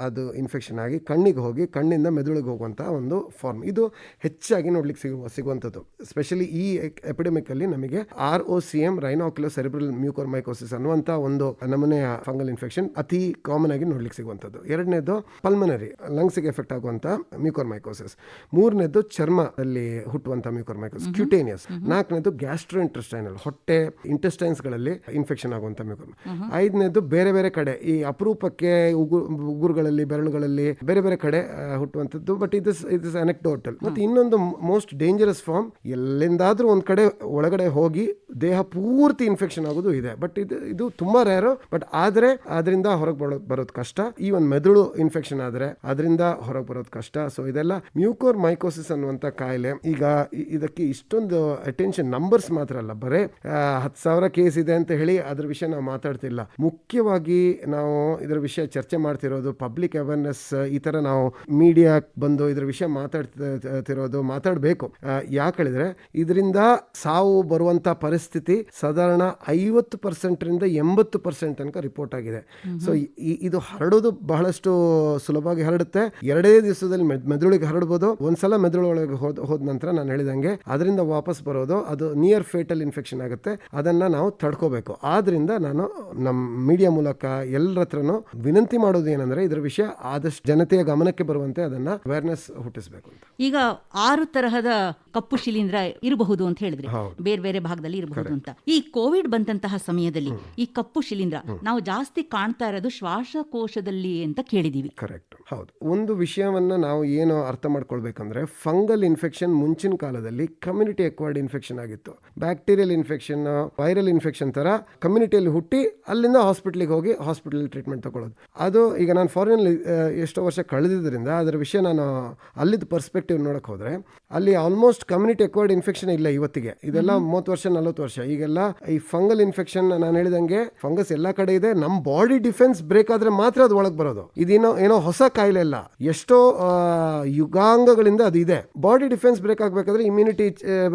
ಅದು ಇನ್ಫೆಕ್ಷನ್ ಆಗಿ ಕಣ್ಣಿಗೆ ಹೋಗಿ ಕಣ್ಣಿಂದ ಮೆದುಳಿಗೆ ಹೋಗುವಂತಹ ಒಂದು ಫಾರ್ಮ್. ಇದು ಹೆಚ್ಚಾಗಿ ನೋಡ್ಲಿಕ್ಕೆ ಸಿಗುವಂಥದ್ದು. ಸ್ಪೆಷಲಿ ಈ ಎಪಿಡೆಮಿಕ್ ಅಲ್ಲಿ ನಮಗೆ ROCM, ರೈನೋ ಆಕ್ಯುಲೋ ಸೆರೆಬ್ರಲ್ ಮ್ಯೂಕೋಮೈಕೋಸಿಸ್ ಅನ್ನುವಂತ ಒಂದು ನಮೂನೆಯ ಫಂಗಲ್ ಇನ್ಫೆಕ್ಷನ್ ಅತಿ ಕಾಮನ್ ಆಗಿ ನೋಡ್ಲಿಕ್ಕೆ ಸಿಗುವಂಥದ್ದು. ಎರಡನೇದು ಪಲ್ಮನರಿ, ಲಂಗ್ಸ್ ಎಫೆಕ್ಟ್ ಆಗುವಂತ ಮ್ಯೂಕೋರ್ಮೈಕೋಸಿಸ್. ಮೂರನೇದು ಚರ್ಮದಲ್ಲಿ ಹುಟ್ಟುವಂತ ಮ್ಯೂಕೋರ್ಮೈಕೋಸಿಸ್, ಕ್ಯೂಟೇನಿಯಸ್. ನಾಲ್ಕನೇದು ಗ್ಯಾಸ್ಟ್ರೋಇಂಟೆಸ್ಟೈನಲ್, ಹೊಟ್ಟೆ ಇಂಟೆಸ್ಟೈನ್ಸ್ ಗಳಲ್ಲಿ ಇನ್ಫೆಕ್ಷನ್ ಆಗುವಂತ ಮ್ಯೂಕೋರ್ಮೈಕೋಸಿಸ್. ಐದನೇದು ಬೇರೆ ಬೇರೆ ಕಡೆ, ಈ ಅಪರೂಪಕ್ಕೆ ಉಗುರುಗಳಲ್ಲಿ, ಬೆರಳುಗಳಲ್ಲಿ ಬೇರೆ ಬೇರೆ ಕಡೆ ಹುಟ್ಟುವಂಥದ್ದು. ಬಟ್ ಇದು ಅನೆಕ್ಡೋಟಲ್. ಮತ್ತೆ ಇನ್ನೊಂದು ಮೋಸ್ಟ್ ಡೇಂಜರಸ್ ಫಾರ್ಮ್, ಎಲ್ಲಿಂದಾದ್ರೂ ಒಂದ್ ಕಡೆ ಒಳಗಡೆ ಹೋಗಿ ದೇಹ ಪೂರ್ತಿ ಇನ್ಫೆಕ್ಷನ್ ಆಗೋದು ಇದೆ. ಬಟ್ ಇದು ತುಂಬಾ ರೇರು. ಬಟ್ ಆದ್ರೆ ಅದರಿಂದ ಹೊರಗೆ ಬರೋದು ಕಷ್ಟ. ಈ ಒಂದು ಮೆದುಳು ಇನ್ಫೆಕ್ಷನ್ ಆದ್ರೆ ಅದರಿಂದ ಹೊರಗೆ ಬರೋದು ಕಷ್ಟ. ಸೊ ಇದೆಲ್ಲ ಮ್ಯೂಕೋರ್ಮೈಕೋಸಿಸ್ ಅನ್ನುವಂತ ಕಾಯಿಲೆ. ಈಗ ಇದಕ್ಕೆ ಇಷ್ಟೊಂದು ಅಟೆನ್ಷನ್, ನಂಬರ್ಸ್ ಮಾತ್ರ ಅಲ್ಲ, ಬರೇ 10,000 ಕೇಸ್ ಇದೆ ಅಂತ ಹೇಳಿ ಅದ್ರ ವಿಷಯ ನಾವು ಮಾತಾಡ್ತಿಲ್ಲ. ಮುಖ್ಯವಾಗಿ ನಾವು ಇದರ ವಿಷಯ ಚರ್ಚೆ ಮಾಡ್ತಿರೋದು ಪಬ್ಲಿಕ್ ಅವೇರ್ನೆಸ್. ಈ ತರ ನಾವು ಮೀಡಿಯಾ ಬಂದು ಇದ್ರ ವಿಷಯ ಮಾತಾಡಬೇಕು. ಯಾಕೆ ಹೇಳಿದ್ರೆ ಇದರಿಂದ ಸಾವು ಬರುವಂತ ಪರಿಸ್ಥಿತಿ ಸಾಧಾರಣ 50% 80% ತನಕ ರಿಪೋರ್ಟ್ ಆಗಿದೆ. ಸೊ ಇದು ಹರಡೋದು ಬಹಳಷ್ಟು ಸುಲಭವಾಗಿ ಹರಡುತ್ತೆ. 2 ದಿವಸದಲ್ಲಿ ಮೆದುಳಿಗೆ ಹರಡಬಹುದು. ಒಂದ್ಸಲ ಮೆದುಳೊಳಗೆ ಹೋದ ನಂತರ ನಾನು ಹೇಳಿದಂಗೆ ಅದರಿಂದ ವಾಪಸ್ ಬರೋದು ಅದು ನಿಯರ್ ಫೇಟಲ್ ಇನ್ಫೆಕ್ಷನ್ ಆಗುತ್ತೆ. ಅದನ್ನ ನಾವು ತಡ್ಕೋಬೇಕು. ಆದ್ರಿಂದ ನಾನು ನಮ್ಮ ಮೀಡಿಯಾ ಮೂಲಕ ಎಲ್ಲರ ಹತ್ರನೂ ವಿನಂತಿ ಮಾಡೋದು ಏನಂದ್ರೆ ಇದರ ವಿಷಯ ಆದಷ್ಟು ಜನತೆಯ ಗಮನಕ್ಕೆ ಬರುವಂತೆ ಅದನ್ನ ಅವೇರ್ನೆಸ್ ಹುಟ್ಟಿಸಬೇಕು ಅಂತ. ಈಗ 6 ತರಹದ ಕಪ್ಪು ಶಿಲೀಂಧ್ರ ಇರಬಹುದು ಅಂತ ಹೇಳಿದ್ರೆ, ಬೇರೆ ಬೇರೆ ಭಾಗದಲ್ಲಿ ಇರಬಹುದು ಅಂತ. ಈ ಕೋವಿಡ್ ಬಂದಂತಹ ಸಮಯದಲ್ಲಿ ಈ ಕಪ್ಪು ಶಿಲೀಂಧ್ರ ನಾವು ಜಾಸ್ತಿ ಕಾಣ್ತಾ ಇರೋದು ಶ್ವಾಸಕೋಶದಲ್ಲಿ ಅಂತ ಕೇಳಿದೀವಿ. ಕರೆಕ್ಟ್, ಹೌದು. ಒಂದು ವಿಷಯವನ್ನ ನಾವು ಏನು ಅರ್ಥ ಮಾಡ್ಕೊಳ್ಬೇಕಂದ್ರೆ, ಫಂಗಲ್ ಇನ್ಫೆಕ್ಷನ್ ಮುಂಚಿನ ಕಾಲದಲ್ಲಿ ಕಮ್ಯುನಿಟಿ ಅಕ್ವೈರ್ಡ್ ಇನ್ಫೆಕ್ಷನ್ ಆಗಿತ್ತು. ಬ್ಯಾಕ್ಟೀರಿಯಲ್ ಇನ್ಫೆಕ್ಷನ್, ವೈರಲ್ ಇನ್ಫೆಕ್ಷನ್ ತರ ಕಮ್ಯುನಿಟಿಯಲ್ಲಿ ಹುಟ್ಟಿ ಅಲ್ಲಿಂದ ಹಾಸ್ಪಿಟ್ಲಿಗೆ ಹೋಗಿ ಹಾಸ್ಪಿಟಲ್ ಟ್ರೀಟ್ಮೆಂಟ್ ತಗೊಳ್ಳೋದು. ಅದು ಈಗ ನಾನು ಫಾರಿನ್ ಎಷ್ಟೋ ವರ್ಷ ಕಳೆದಿದ್ದರಿಂದ ಅದರ ವಿಷಯ ನಾನು ಅಲ್ಲಿದ್ದ ಪರ್ಸ್ಪೆಕ್ಟಿವ್ ನೋಡಕ್ ಹೋದ್ರೆ ಅಲ್ಲಿ ಆಲ್ಮೋಸ್ಟ್ ಕಮ್ಯುನಿಟಿ ಅಕ್ವೈರ್ಡ್ ಇನ್ಫೆಕ್ಷನ್ ಇಲ್ಲ ಇವತ್ತಿಗೆ. ಇದೆಲ್ಲ 30 ವರ್ಷ 40 ವರ್ಷ. ಈಗೆಲ್ಲ ಈ ಫಂಗಲ್ ಇನ್ಫೆಕ್ಷನ್ ನಾನು ಹೇಳಿದಂಗೆ ಫಂಗಸ್ ಎಲ್ಲಾ ಕಡೆ ಇದೆ. ನಮ್ಮ ಬಾಡಿ ಡಿಫೆನ್ಸ್ ಬ್ರೇಕ್ ಆದ್ರೆ ಮಾತ್ರ ಅದು ಒಳಗೆ ಬರೋದು. ಇದೇನೋ ಹೊಸ ಕಾಯಿಲೆ ಇಲ್ಲ. ಎಷ್ಟೋ ಯುಗಾಂಗಗಳಿಂದ ಅದು ಇದೆ. ಬಾಡಿ ಡಿಫೆನ್ಸ್ ಬ್ರೇಕ್ ಆಗಬೇಕಾದ್ರೆ ಇಮ್ಯುನಿಟಿ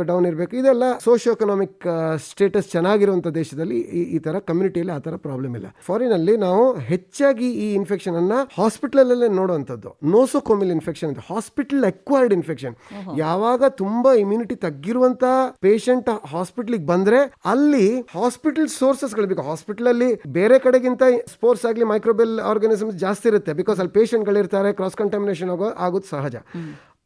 ಡೌನ್ ಇರಬೇಕು. ಇದೆಲ್ಲ ಸೋಷಿಯೋ ಎಕನಾಮಿಕ್ ಸ್ಟೇಟಸ್ ಚೆನ್ನಾಗಿರುವಂಥ ದೇಶದಲ್ಲಿ ಈ ಥರ ಕಮ್ಯುನಿಟಿಯಲ್ಲಿ ಆ ಥರ ಪ್ರಾಬ್ಲಮ್ ಇಲ್ಲ. ಫಾರಿನಲ್ಲಿ ನಾವು ಹೆಚ್ಚಾಗಿ ಈ ಇನ್ಫೆಕ್ಷನ್ ಅನ್ನ ಹಾಸ್ಪಿಟಲಲ್ಲೇ ನೋಡುವಂಥದ್ದು. ನೋಸೋಕೋಮಿಲ್ ಇನ್ಫೆಕ್ಷನ್ ಅಂತ, ಹಾಸ್ಪಿಟಲ್ ಅಕ್ವೈರ್ಡ್ ಇನ್ಫೆಕ್ಷನ್. ಯಾವಾಗ ತುಂಬಾ ಇಮ್ಯುನಿಟಿ ತಗ್ಗಿರುವಂತ ಪೇಷಂಟ್ ಹಾಸ್ಪಿಟಲ್ಗೆ ಬಂದ್ರೆ ಅಲ್ಲಿ ಹಾಸ್ಪಿಟಲ್ ಸೋರ್ಸಸ್ಗಳು ಬೇಕು. ಹಾಸ್ಪಿಟಲ್ ಅಲ್ಲಿ ಬೇರೆ ಕಡೆಗಿಂತ ಸ್ಪೋರ್ಟ್ಸ್ ಆಗಲಿ ಮೈಕ್ರೋಬೆಲ್ ಆರ್ಗಾನಿಸಮ್ಸ್ ಜಾಸ್ತಿ ಇರುತ್ತೆ, ಬಿಕಾಸ್ ಅಲ್ಲಿ ಪೇಷಂಟ್ಗಳಿರ್ತಾರೆ, ಕ್ರಾಸ್ ಕಂಟಾಮಿನೇಷನ್ ಆಗೋದು ಸಹಜ.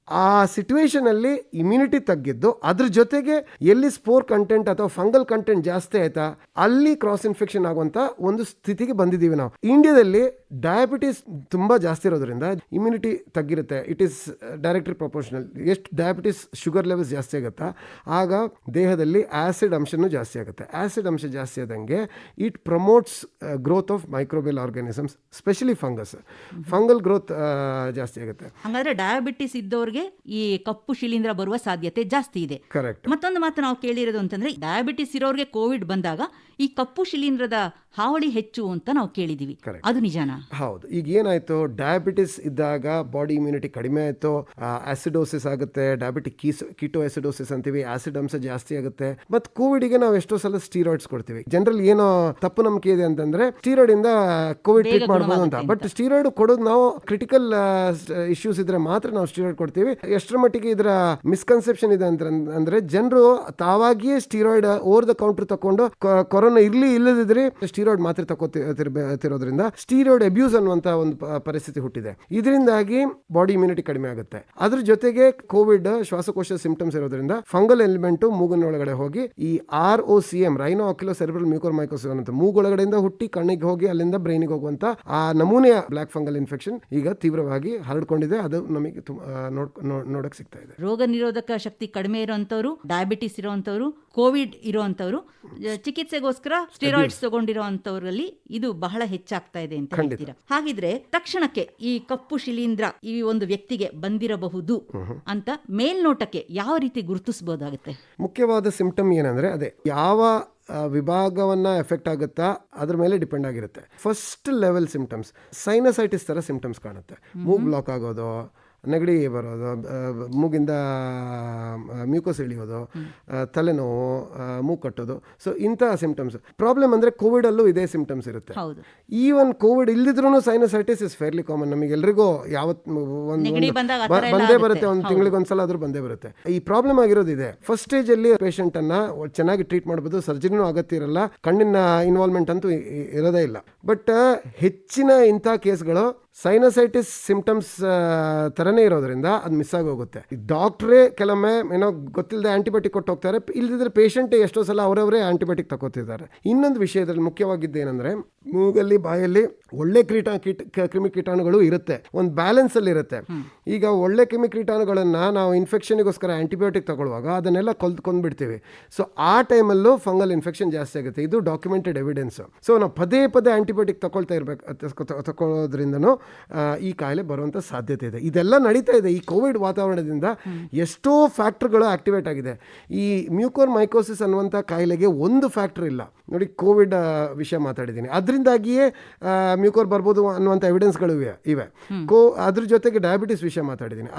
ಆ ಸಿಚುವೇಶನ್ ಅಲ್ಲಿ ಇಮ್ಯುನಿಟಿ ತಗ್ಗಿದ್ದು ಅದ್ರ ಜೊತೆಗೆ ಎಲ್ಲಿ ಸ್ಪೋರ್ ಕಂಟೆಂಟ್ ಅಥವಾ ಫಂಗಲ್ ಕಂಟೆಂಟ್ ಜಾಸ್ತಿ ಆಯ್ತಾ ಅಲ್ಲಿ ಕ್ರಾಸ್ ಇನ್ಫೆಕ್ಷನ್ ಆಗುವಂತ ಒಂದು ಸ್ಥಿತಿಗೆ ಬಂದಿದ್ದೀವಿ ನಾವು. ಇಂಡಿಯಾದಲ್ಲಿ ಡಯಾಬಿಟಿಸ್ ತುಂಬಾ ಜಾಸ್ತಿ ಇರೋದ್ರಿಂದ ಇಮ್ಯುನಿಟಿ ತಗ್ಗಿರುತ್ತೆ. It is directly proportional. ಎಷ್ಟು ಡಯಾಬಿಟಿಸ್ ಶುಗರ್ ಲೆವೆಲ್ಸ್ ಜಾಸ್ತಿ ಆಗುತ್ತಾ ಆಗ ದೇಹದಲ್ಲಿ ಆಸಿಡ್ ಅಂಶನೂ ಜಾಸ್ತಿ ಆಗುತ್ತೆ. ಆಸಿಡ್ ಅಂಶ ಜಾಸ್ತಿ ಆದಂಗೆ it promotes growth of microbial organisms, specially fungus. Fungal growth ಜಾಸ್ತಿ ಆಗುತ್ತೆ. ಹಾಗಾದ್ರೆ ಡಯಾಬಿಟಿಸ್ ಇದ್ದವ್ರಿಗೆ ಈ ಕಪ್ಪು ಶಿಲೀಂಧ್ರ ಬರುವ ಸಾಧ್ಯತೆ ಜಾಸ್ತಿ ಇದೆ. ಕರೆಕ್ಟ್. ಮತ್ತೊಂದು ಮಾತು ನಾವು ಕೇಳಿರೋದು ಅಂತಂದ್ರೆ, ಡಯಾಬಿಟಿಸ್ ಇರೋರಿಗೆ ಕೋವಿಡ್ ಬಂದಾಗ ಈ ಕಪ್ಪು ಶಿಲೀಂಧ್ರದ ಹಾವಳಿ ಹೆಚ್ಚು ಅಂತ ನಾವು ಕೇಳಿದೀವಿ. ಅದು ನಿಜಾನಾ? ಹೌದು. ಈಗ ಏನಾಯ್ತು, ಡಯಾಬಿಟಿಸ್ ಇದ್ದಾಗ ಬಾಡಿ ಇಮ್ಯುನಿಟಿ ಕಡಿಮೆ ಆಯ್ತು, ಆಸಿಡೋಸಿಸ್ ಆಗುತ್ತೆ, ಡಯಾಬಿಟಿಕ್ ಕೀಟೋ ಆಸಿಡೋಸಿಸ್ ಅಂತೀವಿ, ಆಸಿಡ್ ಅಂಶ ಜಾಸ್ತಿ ಆಗುತ್ತೆ. ಮತ್ತು ಕೋವಿಡ್ಗೆ ನಾವು ಎಷ್ಟೋ ಸಲ ಸ್ಟೀರಾಯ್ಡ್ಸ್ ಕೊಡ್ತೀವಿ. ಜನರಲ್ ಏನೋ ತಪ್ಪು ನಂಬಿಕೆ ಇದೆ ಅಂತಂದ್ರೆ ಸ್ಟೀರಾಯ್ಡ್ ಇಂದ ಕೋವಿಡ್ ಟ್ರೀಟ್ ಮಾಡಬಹುದು ಅಂತ. ಬಟ್ ಸ್ಟೀರಾಯ್ಡ್ ಕೊಡೋದು ನಾವು ಕ್ರಿಟಿಕಲ್ ಇಶ್ಯೂಸ್ ಇದ್ರೆ ಮಾತ್ರ ನಾವು ಸ್ಟೀರಾಯ್ಡ್ ಕೊಡ್ತೀವಿ. ಎಷ್ಟರ ಮಟ್ಟಿಗೆ ಇದರ ಮಿಸ್ಕನ್ಸೆಪ್ಷನ್ ಇದೆ ಅಂದ್ರೆ ಜನರು ತಾವಾಗಿಯೇ ಸ್ಟೀರಾಯ್ಡ್ ಓವರ್ ದ ಕೌಂಟರ್ ತಕೊಂಡು ಕೊರೋನಾ ಇರ್ಲಿ ಇಲ್ಲದಿದ್ರೆ ಸ್ಟೀರಾಯ್ಡ್ ಮಾತ್ರ ತಗೋತಿರೋದ್ರಿಂದ ಸ್ಟೀರಾಯ್ಡ್ ಅಬ್ಯೂಸ್ ಅನ್ನುವಂತ ಒಂದು ಪರಿಸ್ಥಿತಿ ಹುಟ್ಟಿದೆ. ಇದರಿಂದಾಗಿ ಬಾಡಿ ಇಮ್ಯುನಿಟಿ ಕಡಿಮೆ ಆಗುತ್ತೆ. ಅದ್ರ ಜೊತೆಗೆ ಕೋವಿಡ್ ಶ್ವಾಸಕೋಶ ಸಿಂಪ್ಟಮ್ಸ್ ಇರೋದ್ರಿಂದ ಫಂಗಲ್ ಎಲಿಮೆಂಟ್ ಮೂಗಿನೊಳಗಡೆ ಹೋಗಿ ಈ ROCM ರೈನೋ ಆಕ್ಯುಲೋ ಸೆರೆಬ್ರಲ್ ಮ್ಯೂಕೋರ್ಮೈಕೋಸಿಸ್ ಅಂತ ಮೂಗೊಳಗಡೆಯಿಂದ ಹುಟ್ಟಿ ಕಣ್ಣಿಗೆ ಹೋಗಿ ಅಲ್ಲಿಂದ ಬ್ರೈನಿಗೆ ಹೋಗುವಂತ ಆ ನಮೂನೆಯ ಬ್ಲಾಕ್ ಫಂಗಲ್ ಇನ್ಫೆಕ್ಷನ್ ಈಗ ತೀವ್ರವಾಗಿ ಹರಡ್ಕೊಂಡಿದೆ. ಅದು ನಮಗೆ ನೋಡಕ್ ಸಿಗ್ತಾ ಇದೆ. ರೋಗ ನಿರೋಧಕ ಶಕ್ತಿ ಕಡಿಮೆ ಇರುವಂತವ್ರು, ಡಯಾಬಿಟಿಸ್ ಇರುವಂತವ್ರು, ಕೋವಿಡ್ ಇರುವಂತವ್ರು, ಚಿಕಿತ್ಸೆಗೋಸ್ಕರ ಸ್ಟೀರಾಯ್ಡ್ಸ್ ತಗೊಂಡಿರುವಂತವರಲ್ಲಿ ಇದು ಬಹಳ ಹೆಚ್ಚಾಗ್ತಾ ಇದೆ ಅಂತ ಹೇಳ್ತೀರಾ. ಹಾಗಿದ್ರೆ ತಕ್ಷಣಕ್ಕೆ ಈ ಕಪ್ಪು ಶಿಲೀಂಧ್ರ ಈ ಒಂದು ವ್ಯಕ್ತಿಗೆ ಬಂದಿರಬಹುದು ಅಂತ ಮೇಲ್ನೋಟಕ್ಕೆ ಯಾವ ರೀತಿ ಗುರುತಿಸಬಹುದಾಗುತ್ತೆ? ಮುಖ್ಯವಾದ ಸಿಂಪ್ಟಮ್ ಏನಂದ್ರೆ ಅದೇ ಯಾವ ವಿಭಾಗವನ್ನ ಎಫೆಕ್ಟ್ ಆಗುತ್ತಾ ಅದ್ರ ಮೇಲೆ ಡಿಪೆಂಡ್ ಆಗಿರುತ್ತೆ. ಫಸ್ಟ್ ಲೆವೆಲ್ ಸಿಂಪ್ಟಮ್ಸ್ ಸೈನಸೈಟಿಸ್ ತರ ಸಿಂಪ್ಟಮ್ಸ್ ಕಾಣುತ್ತೆ. ಮೂಗ್ ಬ್ಲಾಕ್ ಆಗೋದು, ನೆಗಡಿ ಬರೋದು, ಮೂಗಿಂದ ಮ್ಯೂಕೋಸ್ ಇಳಿಯೋದು, ತಲೆನೋವು, ಮೂಗು ಕಟ್ಟೋದು. ಸೊ ಇಂತಹ ಸಿಂಪ್ಟಮ್ಸ್. ಪ್ರಾಬ್ಲಮ್ ಅಂದರೆ ಕೋವಿಡಲ್ಲೂ ಇದೇ ಸಿಂಪ್ಟಮ್ಸ್ ಇರುತ್ತೆ. ಈವನ್ ಕೋವಿಡ್ ಇಲ್ದಿದ್ರೂ ಸೈನಸೈಟಿಸ್ ಇಸ್ ಫೇರ್ಲಿ ಕಾಮನ್. ನಮಗೆಲ್ಲರಿಗೂ ಬಂದೇ ಬರುತ್ತೆ, ಒಂದು ತಿಂಗಳಿಗೆ ಒಂದ್ಸಲ ಆದ್ರೂ ಬಂದೇ ಬರುತ್ತೆ. ಈ ಪ್ರಾಬ್ಲಮ್ ಆಗಿರೋದು ಇದೆ. ಫಸ್ಟ್ ಸ್ಟೇಜ್ ಅಲ್ಲಿ ಪೇಷಂಟ್ ಅನ್ನ ಚೆನ್ನಾಗಿ ಟ್ರೀಟ್ ಮಾಡಬಹುದು, ಸರ್ಜರಿನೂ ಅಗತ್ಯ ಇರಲ್ಲ, ಕಣ್ಣಿನ ಇನ್ವಾಲ್ವ್ಮೆಂಟ್ ಅಂತೂ ಇರೋದೇ ಇಲ್ಲ. ಬಟ್ ಹೆಚ್ಚಿನ ಇಂಥ ಕೇಸ್ಗಳು ಸೈನಸೈಟಿಸ್ ಸಿಂಪ್ಟಮ್ಸ್ ತರನೇ ಇರೋದ್ರಿಂದ ಅದು ಮಿಸ್ ಆಗೋಗುತ್ತೆ. ಡಾಕ್ಟ್ರೇ ಕೆಲವೊಮ್ಮೆ ಏನೋ ಗೊತ್ತಿಲ್ಲದೆ ಆಂಟಿಬಯೋಟಿಕ್ ಕೊಟ್ಟು ಹೋಗ್ತಾರೆ, ಇಲ್ಲದಿದ್ರೆ ಪೇಷಂಟ್ ಎಷ್ಟೋ ಸಲ ಅವರವರೇ ಆಂಟಿಬಯೋಟಿಕ್ ತಗೋತಿದ್ದಾರೆ. ಇನ್ನೊಂದು ವಿಷಯದಲ್ಲಿ ಮುಖ್ಯವಾಗಿದ್ದು ಏನಂದ್ರೆ, ಮೂಗಲ್ಲಿ ಬಾಯಲ್ಲಿ ಒಳ್ಳೆ ಕ್ರಿಮಿ ಕೀಟಾಣುಗಳು ಇರುತ್ತೆ, ಒಂದು ಬ್ಯಾಲೆನ್ಸ್ ಅಲ್ಲಿ ಇರುತ್ತೆ. ಈಗ ಒಳ್ಳೆ ಕ್ರಿಮಿ ಕೀಟಾಣುಗಳನ್ನ ನಾವು ಇನ್ಫೆಕ್ಷನ್ಗೋಸ್ಕರ ಆಂಟಿಬಯೋಟಿಕ್ ತಗೊಳ್ಳುವಾಗ ಅದನ್ನೆಲ್ಲ ಕೊಂದ್ಬಿಡ್ತೀವಿ. ಸೊ ಆ ಟೈಮಲ್ಲೂ ಫಂಗಲ್ ಇನ್ಫೆಕ್ಷನ್ ಜಾಸ್ತಿ ಆಗುತ್ತೆ. ಇದು ಡಾಕ್ಯುಮೆಂಟೆಡ್ ಎವಿಡೆನ್ಸ್. ಸೊ ನಾವು ಪದೇ ಆಂಟಿಬಯೋಟಿಕ್ ತಗೊಳ್ಳೋದ್ರಿಂದನೂ ಈ ಕಾಯಿಲೆ ಬರುವಂತ ಸಾಧ್ಯತೆ ಇದೆ. ಇದೆಲ್ಲ ನಡೀತಾ ಇದೆ. ಈ ಕೋವಿಡ್ ವಾತಾವರಣದಿಂದ ಎಷ್ಟೋ ಫ್ಯಾಕ್ಟರ್ಗಳು ಆಕ್ಟಿವೇಟ್ ಆಗಿದೆ. ಈ ಮ್ಯೂಕೋರ್ಮೈಕೋಸಿಸ್ ಅನ್ನುವಂಥ ಕಾಯಿಲೆಗೆ ಒಂದು ಫ್ಯಾಕ್ಟರ್ ಇಲ್ಲ ನೋಡಿ. ಕೋವಿಡ್ ವಿಷಯ ಮಾತಾಡಿದ್ದೀನಿ, ಅದರಿಂದಾಗಿಯೇ ಮ್ಯೂಕೋರ್ ಬರ್ಬೋದು ಅನ್ನುವಂಥ ಎವಿಡೆನ್ಸ್ಗಳು ಇವೆ. ಅದ್ರ ಜೊತೆಗೆ ಡಯಾಬಿಟಿಸ್ ವಿಷಯ ಮಾತಾಡಿದ್ದೀನಿ,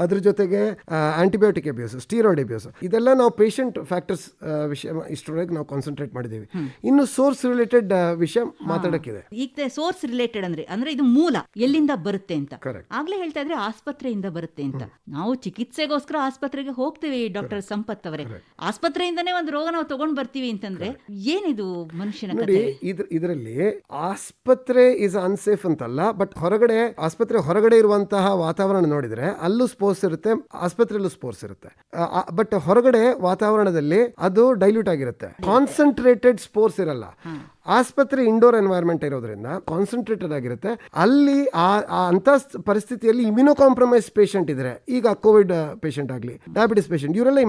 ಅದ್ರ ಜೊತೆಗೆ ಆಂಟಿಬಯೋಟಿಕ್ ಅಬ್ಯೂಸ್, ಸ್ಟೀರಾಯ್ಡ್ ಅಬ್ಯೂಸ್, ಇದೆಲ್ಲ ನಾವು ಪೇಷಂಟ್ ಫ್ಯಾಕ್ಟರ್ಸ್ ವಿಷಯ ಇಷ್ಟರವರೆಗೆ ನಾವು ಕಾನ್ಸಂಟ್ರೇಟ್ ಮಾಡಿದ್ದೀವಿ. ಇನ್ನು ಸೋರ್ಸ್ ರಿಲೇಟೆಡ್ ವಿಷಯ ಮಾತಾಡಕ್ಕಿದೆ. ಈಗ ಸೋರ್ಸ್ ರಿಲೇಟೆಡ್ ಅಂದ್ರೆ ಇದು ಮೂಲ ಎಲ್ಲಿಂದ ಬರುತ್ತೆ ಅಂತ. ಆಗ್ಲೇ ಹೇಳ್ತಾ ಇದ್ರೆ ಆಸ್ಪತ್ರೆಯಿಂದ ಬರುತ್ತೆ ಅಂತ. ನಾವು ಚಿಕಿತ್ಸೆಗೋಸ್ಕರ ಆಸ್ಪತ್ರೆಗೆ ಹೋಗ್ತೀವಿ ಡಾಕ್ಟರ್ ಸಂಪತ್ ಅವರೇ. ಆಸ್ಪತ್ರೆಯಿಂದನೇ ಒಂದು ರೋಗ ನಾವು ತಗೊಂಡ್ ಬರ್ತೀವಿ ಅಂತಂದ್ರೆ ಏನಿದು ಮನುಷ್ಯನ ಕಥೆ? ಇದರಲ್ಲಿ ಆಸ್ಪತ್ರೆ ಇಸ್ ಅನ್ಸೇಫ್ ಅಂತಲ್ಲ, ಬಟ್ ಆಸ್ಪತ್ರೆ ಹೊರಗಡೆ ಇರುವಂತಹ ವಾತಾವರಣ ನೋಡಿದ್ರೆ ಅಲ್ಲೂ ಸ್ಪೋರ್ಟ್ಸ್ ಇರುತ್ತೆ, ಆಸ್ಪತ್ರೆಯಲ್ಲೂ ಸ್ಪೋರ್ಟ್ಸ್ ಇರುತ್ತೆ. ಬಟ್ ಹೊರಗಡೆ ವಾತಾವರಣದಲ್ಲಿ ಅದು ಡೈಲ್ಯೂಟ್ ಆಗಿರುತ್ತೆ, ಕಾನ್ಸಂಟ್ರೇಟೆಡ್ ಸ್ಪೋರ್ಟ್ಸ್ ಇರಲ್ಲ. ಆಸ್ಪತ್ರೆ ಇಂಡೋರ್ ಎನ್ವೈರ್ಮೆಂಟ್ ಇರೋದ್ರಿಂದ ಕಾನ್ಸಂಟ್ರೇಟೆಡ್ ಆಗಿರುತ್ತೆ. ಅಲ್ಲಿ ಅಂತ ಪರಿಸ್ಥಿತಿಯಲ್ಲಿ ಇಮ್ಯುನೋ ಕಾಂಪ್ರಮೈಸ್ ಪೇಷಂಟ್ ಇದ್ರೆ, ಈಗ ಕೋವಿಡ್ ಪೇಷಂಟ್ ಆಗಲಿ, ಡಯಾಬಿಟಿಸ್ ಪೇಷಂಟ್, ಇವರೆಲ್ಲ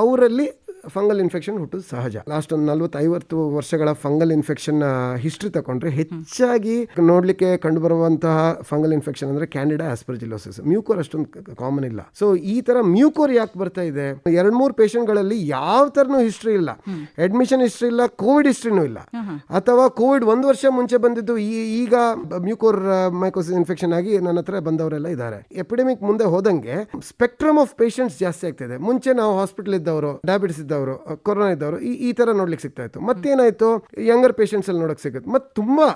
ಅವರಲ್ಲಿ ಫಂಗಲ್ ಇನ್ಫೆಕ್ಷನ್ ಹುಟ್ಟುದು ಸಹಜ. ಲಾಸ್ಟ್ ಒಂದು 40-50 ವರ್ಷಗಳ ಫಂಗಲ್ ಇನ್ಫೆಕ್ಷನ್ ಹಿಸ್ಟ್ರಿ ತಗೊಂಡ್ರೆ ಹೆಚ್ಚಾಗಿ ನೋಡ್ಲಿಕ್ಕೆ ಕಂಡು ಬರುವಂತಹ ಫಂಗಲ್ ಇನ್ಫೆಕ್ಷನ್ ಅಂದ್ರೆ ಕ್ಯಾಂಡಿಡಾ ಆಸ್ಪರ್ಜಿಲೋಸಿಸ್. ಮ್ಯೂಕೋರ್ ಅಷ್ಟೊಂದು ಕಾಮನ್ ಇಲ್ಲ. ಸೊ ಈ ತರ ಮ್ಯೂಕೋರ್ ಯಾಕೆ ಬರ್ತಾ ಇದೆ? 2-3 ಪೇಷಂಟ್ಗಳಲ್ಲಿ ಯಾವ ತರನೂ ಹಿಸ್ಟ್ರಿ ಇಲ್ಲ, ಅಡ್ಮಿಷನ್ ಹಿಸ್ಟ್ರಿ ಇಲ್ಲ, ಕೋವಿಡ್ ಹಿಸ್ಟ್ರಿನೂ ಇಲ್ಲ, ಅಥವಾ ಕೋವಿಡ್ 1 ವರ್ಷ ಮುಂಚೆ ಬಂದಿದ್ದು ಈಗ ಮ್ಯೂಕೋರ್ ಮೈಕೋಸಿಸ್ ಇನ್ಫೆಕ್ಷನ್ ಆಗಿ ನನ್ನ ಹತ್ರ ಬಂದವರೆಲ್ಲ ಇದ್ದಾರೆ. ಎಪಿಡೆಮಿಕ್ ಮುಂದೆ ಹೋದಂಗೆ ಸ್ಪೆಕ್ಟ್ರಮ್ ಆಫ್ ಪೇಷಂಟ್ಸ್ ಜಾಸ್ತಿ ಆಗ್ತಿದೆ. ಮುಂಚೆ ನಾವು ಹಾಸ್ಪಿಟಲ್ ಇದ್ದವರು, ಡಯಾಬಿಟಿಸ್ ಇದ್ದವರು, ಕೊರೋನಾ ಇದ್ದವರು ಈ ತರ ನೋಡ್ಲಿಕ್ಕೆ ಸಿಗ್ತಾ ಇತ್ತು. ಮತ್ತೇನಾಯ್ತು, ಯಂಗರ್ ಪೇಷಂಟ್ಸ್ ಅಲ್ಲಿ ನೋಡಕ್ ಸಿಗುತ್ತೆ. ಮತ್ತೆ ತುಂಬಾ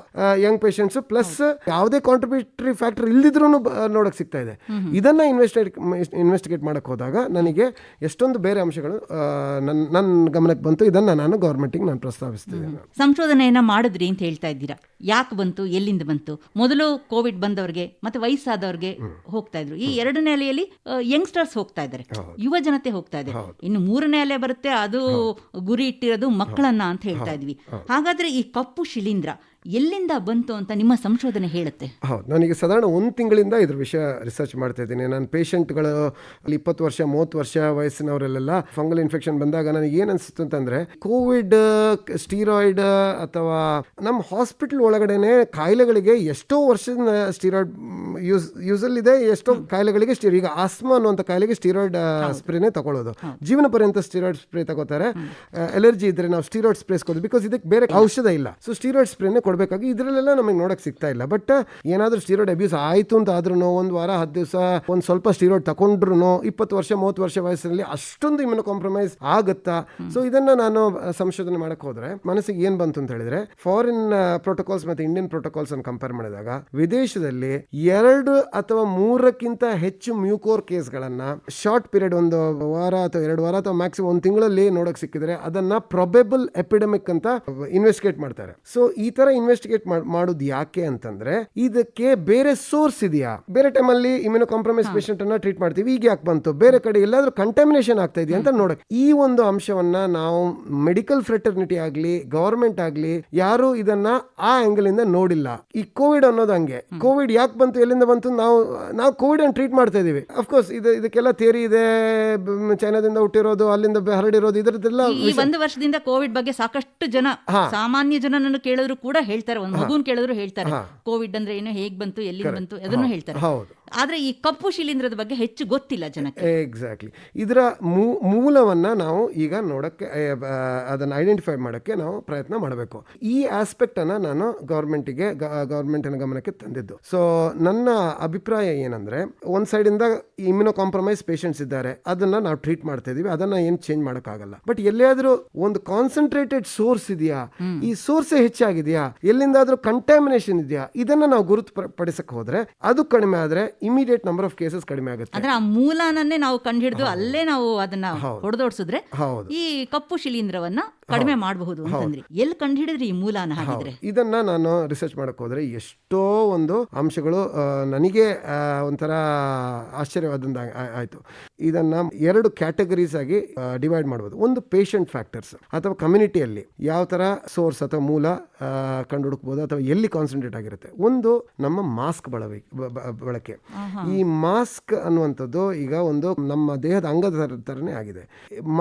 ಯಂಗ್ ಪೇಷಂಟ್ಸ್ ಪ್ಲಸ್ ಯಾವುದೇ ಕಾಂಟ್ರಿಬ್ಯೂಟರಿ ಫ್ಯಾಕ್ಟರ್ ಇಲ್ದಿದ್ರು ನೋಡಕ್ ಸಿಗ್ತಾ ಇದೆ. ಇದನ್ನ ಇನ್ವೆಸ್ಟಿಗೇಟ್ ಮಾಡಕ್ ಹೋದಾಗ ನನಗೆ ಎಷ್ಟೊಂದು ಬೇರೆ ಅಂಶಗಳು ನನ್ನ ಗಮನಕ್ಕೆ ಬಂತು. ಇದನ್ನ ನಾನು ಗವರ್ಮೆಂಟಿಗೆ ನಾನು ಪ್ರಸ್ತಾವಿಸ್ತಿದ್ದೇನೆ. ಸಂಶೋಧನೆಯನ್ನ ಮಾಡಿದ್ರಿ ಅಂತ ಹೇಳ್ತಾ ಇದ್ದೀರಾ. ಯಾಕೆ ಬಂತು, ಎಲ್ಲಿಂದ ಬಂತು? ಮೊದಲು ಕೋವಿಡ್ ಬಂದವರಿಗೆ ಮತ್ತೆ ವಯಸ್ಸಾದವ್ರಿಗೆ ಹೋಗ್ತಾ ಇದ್ರು. ಈ 2ನೇ ಅಲೆಯಲ್ಲಿ ಯಂಗ್ಸ್ಟರ್ಸ್ ಹೋಗ್ತಾ ಇದ್ದಾರೆ, ಯುವ ಜನತೆ ಹೋಗ್ತಾ ಇದೆ. ಇನ್ನು 3ನೇ ಅಲೆ ಬರುತ್ತೆ, ಅದು ಗುರಿ ಇಟ್ಟಿರೋದು ಮಕ್ಕಳನ್ನ ಅಂತ ಹೇಳ್ತಾ ಇದ್ವಿ. ಹಾಗಾದ್ರೆ ಈ ಕಪ್ಪು ಶಿಲೀಂಧ್ರ ಎಲ್ಲಿಂದ ಬಂತು ಅಂತ ನಿಮ್ಮ ಸಂಶೋಧನೆ ಹೇಳುತ್ತೆ? ಹೌದು, ನನಗೆ ಸಾಧಾರಣ 1 ತಿಂಗಳಿಂದ ಇದ್ರ ವಿಷಯ ರಿಸರ್ಚ್ ಮಾಡ್ತಾ ಇದ್ದೀನಿ. ನನ್ನ ಪೇಷಂಟ್ಗಳು 20 ವರ್ಷ 30 ವರ್ಷ ವಯಸ್ಸಿನವರೆಲ್ಲ ಫಂಗಲ್ ಇನ್ಫೆಕ್ಷನ್ ಬಂದಾಗ ನನಗೆ ಏನು ಅನಿಸ್ತು ಅಂತಂದರೆ, ಕೋವಿಡ್, ಸ್ಟೀರಾಯ್ಡ್ ಅಥವಾ ನಮ್ಮ ಹಾಸ್ಪಿಟಲ್ ಒಳಗಡೆನೆ ಕಾಯಿಲೆಗಳಿಗೆ ಎಷ್ಟೋ ವರ್ಷದ ಸ್ಟೀರಾಯ್ಡ್ ಯೂಸಲ್ ಇದೆ. ಎಷ್ಟೋ ಕಾಯಿಲೆಗಳಿಗೆ ಈಗ ಆಸ್ಮಾ ಅನ್ನುವಂಥ ಕಾಯಿಲೆಗೆ ಸ್ಟೀರಾಯ್ಡ್ ಸ್ಪ್ರೇನೇ ತಗೊಳ್ಳೋದು. ಜೀವನ ಪರ್ಯಂತ ಸ್ಟೀರಾಯ್ಡ್ ಸ್ಪ್ರೇ ತಗೋತಾರೆ. ಅಲರ್ಜಿ ಇದ್ರೆ ನಾವು ಸ್ಟೀರಾಯ್ಡ್ ಸ್ಪ್ರೇಸ್ ಕೊಡೋದು, ಬಿಕಾಸ್ ಇದಕ್ಕೆ ಬೇರೆ ಔಷಧ ಇಲ್ಲ. ಸೊ ಸ್ಟೀರಾಯ್ಡ್ ಸ್ಪ್ರೇನೇ ಕೊಡಬೇಕಾಗಿ ಇದರಲ್ಲೆಲ್ಲ ನಮಗೆ ನೋಡಕ್ ಸಿಗ್ತಾ ಇಲ್ಲ. ಬಟ್ ಏನಾದರೂ ಸ್ಟೀರಾಯ್ಡ್ ಅಬ್ಯೂಸ್ ಆಯಿತು ಅಂತ ಆದ್ರೂ 1 ವಾರ 10 ದಿವಸ ಒಂದು ಸ್ವಲ್ಪ ಸ್ಟೀರಾಯ್ಡ್ ತಗೊಂಡ್ರು 20 ವರ್ಷ 30 ವರ್ಷ ವಯಸ್ಸಿನಲ್ಲಿ ಅಷ್ಟೊಂದು ಇಮ್ಯುನೋ ಕಾಂಪ್ರಮೈಸ್ ಆಗುತ್ತಾ? ಸೊ ಇದನ್ನ ನಾನು ಸಂಶೋಧನೆ ಮಾಡಕ್ ಹೋದ್ರೆ ಮನಸ್ಸಿಗೆ ಏನ್ ಬಂತು ಅಂತ ಹೇಳಿದ್ರೆ, ಫಾರಿನ್ ಪ್ರೋಟೋಕಾಲ್ಸ್ ಮತ್ತೆ ಇಂಡಿಯನ್ ಪ್ರೋಟೋಕಾಲ್ಸ್ ಅನ್ನು ಕಂಪೇರ್ ಮಾಡಿದಾಗ ವಿದೇಶದಲ್ಲಿ 2 ಅಥವಾ 3ಕ್ಕಿಂತ ಹೆಚ್ಚು ಮ್ಯೂಕೋರ್ ಕೇಸ್ಗಳನ್ನ ಶಾರ್ಟ್ ಪೀರಿಯಡ್, 1 ವಾರ ಅಥವಾ 2 ವಾರ ಅಥವಾ ಮ್ಯಾಕ್ಸಿಮಮ್ 1 ತಿಂಗಳಲ್ಲಿ ನೋಡಕ್ ಸಿಕ್ಕಿದ್ರೆ ಅದನ್ನ ಪ್ರೊಬೆಬಲ್ ಎಪಿಡೆಮಿಕ್ ಅಂತ ಇನ್ವೆಸ್ಟಿಗೇಟ್ ಮಾಡ್ತಾರೆ. ಸೊ ಈ ತರ ಇನ್ವೆಸ್ಟಿಗೇಟ್ ಮಾಡೋದು ಯಾಕೆ ಅಂತಂದ್ರೆ, ಇದಕ್ಕೆ ಬೇರೆ ಸೋರ್ಸ್ ಇದೆಯಾ? ಬೇರೆ ಟೈಮಲ್ಲಿ ಇಮ್ಯುನೋ ಕಾಂಪ್ರಮೈಸ್ ಪೇಷಂಟ್ ಅನ್ನ ಟ್ರೀಟ್ ಮಾಡ್ತೀವಿ, ಈಗ ಯಾಕೆ ಬಂತು? ಬೇರೆ ಕಡೆ ಎಲ್ಲಾದ್ರೂ ಕಂಟಾಮಿನೇಷನ್ ಆಗ್ತಾ ಇದೆಯಾ ಅಂತ ನೋಡಕ್. ಈ ಒಂದು ಅಂಶವನ್ನ ನಾವು ಮೆಡಿಕಲ್ ಫ್ರೆಟರ್ನಿಟಿ ಆಗ್ಲಿ ಗವರ್ಮೆಂಟ್ ಆಗ್ಲಿ ಯಾರು ಇದನ್ನ ಆ ಆಂಗಲ್ ಇಂದ ನೋಡಿಲ್ಲ. ಈ ಕೋವಿಡ್ ಅನ್ನೋದು ಹಂಗೆ, ಕೋವಿಡ್ ಯಾಕೆ ಬಂತು, ಎಲ್ಲಿಂದ ಬಂತು, ನಾವು ಕೋವಿಡ್ ಅನ್ನು ಟ್ರೀಟ್ ಮಾಡ್ತಾ ಇದೀವಿ. ಅಫ್ಕೋರ್ಸ್ ಇದಕ್ಕೆಲ್ಲ ಥಿಯರಿ ಇದೆ, ಚೈನಾದಿಂದ ಹುಟ್ಟಿರೋದು, ಅಲ್ಲಿಂದ ಹರಡಿರೋದು, ಇದರದ್ದೆಲ್ಲ. ಈ 1 ವರ್ಷದಿಂದ ಕೋವಿಡ್ ಬಗ್ಗೆ ಸಾಕಷ್ಟು ಜನ, ಸಾಮಾನ್ಯ ಜನನನ್ನು ಕೇಳಿದ್ರು ಕೂಡ ಹೇಳ್ತಾರೆ, ಒಂದು ಮಗುನ್ ಕೇಳಿದ್ರು ಹೇಳ್ತಾರೆ ಕೋವಿಡ್ ಅಂದ್ರೆ ಏನು, ಹೇಗ್ ಬಂತು, ಎಲ್ಲಿಂದ ಬಂತು, ಅದನ್ನು ಹೇಳ್ತಾರೆ. ಆದ್ರೆ ಈ ಕಪ್ಪು ಶಿಲೀಂಧ್ರದ ಬಗ್ಗೆ ಹೆಚ್ಚು ಗೊತ್ತಿಲ್ಲ ಜನಕ್ಕೆ. ಎಕ್ಸಾಕ್ಟ್ಲಿ. ಇದರ ಮೂಲವನ್ನ ನಾವು ಈಗ ನೋಡಕ್ಕೆ, ಅದನ್ನ ಐಡೆಂಟಿಫೈ ಮಾಡಕ್ಕೆ ನಾವು ಪ್ರಯತ್ನ ಮಾಡಬೇಕು. ಈ ಆಸ್ಪೆಕ್ಟ್ ಅನ್ನ ನಾನು ಗವರ್ಮೆಂಟಿನ ಗಮನಕ್ಕೆ ತಂದಿದ್ದು. ಸೊ ನನ್ನ ಅಭಿಪ್ರಾಯ ಏನಂದ್ರೆ, ಒಂದ್ ಸೈಡ್ ಇಂದ ಇಮ್ಯುನೋ ಕಾಂಪ್ರಮೈಸ್ ಪೇಷಂಟ್ಸ್ ಇದ್ದಾರೆ, ಅದನ್ನ ನಾವು ಟ್ರೀಟ್ ಮಾಡ್ತಾ ಇದೀವಿ, ಅದನ್ನ ಏನ್ ಚೇಂಜ್ ಮಾಡಕ್ಕಾಗಲ್ಲ. ಬಟ್ ಎಲ್ಲಿಯಾದ್ರೂ ಒಂದು ಕಾನ್ಸಂಟ್ರೇಟೆಡ್ ಸೋರ್ಸ್ ಇದೆಯಾ, ಈ ಸೋರ್ಸ್ ಹೆಚ್ಚಾಗಿದೆಯಾ, ಎಲ್ಲಿಂದಾದ್ರೂ ಕಂಟಾಮಿನೇಷನ್ ಇದೆಯಾ, ಇದನ್ನ ನಾವು ಗುರುತುಪಡಿಸಕ್ ಹೋದ್ರೆ ಅದು ಕಡಿಮೆ ಆದ್ರೆ ಇಮಿಡಿಯೇಟ್ ನಂಬರ್ ಆಫ್ ಕೇಸಸ್ ಕಡಿಮೆ ಆಗುತ್ತೆ. ಅಂದ್ರೆ ಆ ಮೂಲನನ್ನೇ ನಾವು ಕಂಡುಹಿಡಿದು ಅಲ್ಲೇ ನಾವು ಅದನ್ನ ಹೊಡೆದೋಡಿಸಿದ್ರೆ ಈ ಕಪ್ಪು ಶಿಲೀಂಧ್ರವನ್ನ ಕಡಿಮೆ ಮಾಡಬಹುದು ಅಂತಂದ್ರೆ, ಎಲ್ಲಿ ಕಂಡುಹಿಡಿದ್ರಿ ಈ ಮೂಲನ? ಹಾಗಿದ್ರೆ ಇದನ್ನ ನಾನು ರಿಸರ್ಚ್ ಮಾಡಕ್ ಹೋದ್ರೆ ಎಷ್ಟೋ ಒಂದು ಅಂಶಗಳು ನನಗೆ ಒಂಥರ ಆಶ್ಚರ್ಯವಾದಂತ ಆಯ್ತು. ಇದನ್ನ 2 ಕ್ಯಾಟಗರೀಸ್ ಆಗಿ ಡಿವೈಡ್ ಮಾಡಬಹುದು. ಒಂದು ಪೇಷಂಟ್ ಫ್ಯಾಕ್ಟರ್ಸ್ ಅಥವಾ ಕಮ್ಯುನಿಟಿಯಲ್ಲಿ ಯಾವ ತರ ಸೋರ್ಸ್ ಅಥವಾ ಮೂಲ ಕಂಡುಹುಡುಕಬಹುದು ಅಥವಾ ಎಲ್ಲಿ ಕಾನ್ಸಂಟ್ರೇಟ್ ಆಗಿರುತ್ತೆ. ಒಂದು ನಮ್ಮ ಮಾಸ್ಕ್ ಬಳಕೆ. ಈ ಮಾಸ್ಕ್ ಅನ್ನುವಂಥದ್ದು ಈಗ ಒಂದು ನಮ್ಮ ದೇಹದ ಅಂಗದ ತರನೇ ಆಗಿದೆ.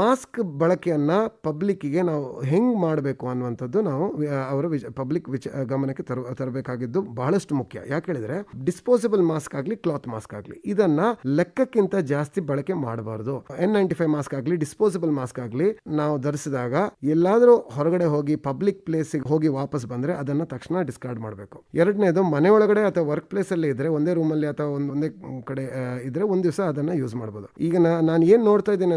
ಮಾಸ್ಕ್ ಬಳಕೆಯನ್ನ ಪಬ್ಲಿಕ್ಗೆ ನಾವು ಹೆಂಗ್ ಮಾಡಬೇಕು ಅನ್ನುವಂಥದ್ದು ನಾವು ಅವರ ಪಬ್ಲಿಕ್ ಗಮನಕ್ಕೆ ತರಬೇಕಾಗಿದ್ದು ಬಹಳಷ್ಟು ಮುಖ್ಯ. ಯಾಕೆ ಹೇಳಿದ್ರೆ, ಡಿಸ್ಪೋಸಬಲ್ ಮಾಸ್ಕ್ ಆಗಲಿ ಕ್ಲಾತ್ ಮಾಸ್ಕ್ ಆಗಲಿ ಇದನ್ನ ಲೆಕ್ಕಕ್ಕಿಂತ ಜಾಸ್ತಿ ಬಳಕೆ ಮಾಡಬಾರ್ದು. N95 ಮಾಸ್ಕ್ ಆಗಲಿ ಡಿಸ್ಪೋಸಬಲ್ ಮಾಸ್ಕ್ ಆಗಲಿ ನಾವು ಧರಿಸಿದಾಗ ಎಲ್ಲಾದ್ರೂ ಹೊರಗಡೆ ಹೋಗಿ ಪಬ್ಲಿಕ್ ಪ್ಲೇಸ್ ಹೋಗಿ ವಾಪಸ್ ಬಂದ್ರೆ ಅದನ್ನ ತಕ್ಷಣ ಡಿಸ್ಕಾರ್ಡ್ ಮಾಡಬೇಕು. 2ನೇದು, ಮನೆ ಒಳಗಡೆ ಅಥವಾ ವರ್ಕ್ ಪ್ಲೇಸ್ ಅಲ್ಲಿ ಇದ್ರೆ, ಒಂದೇ ರೂಮ್ ಅಲ್ಲಿ ಅಥವಾ ಒಂದೇ ಕಡೆ ಇದ್ರೆ ಒಂದ್ ದಿವಸ ಅದನ್ನ ಯೂಸ್ ಮಾಡಬಹುದು. ಈಗ ನಾನು ಏನ್ ನೋಡ್ತಾ ಇದ್ದೀನಿ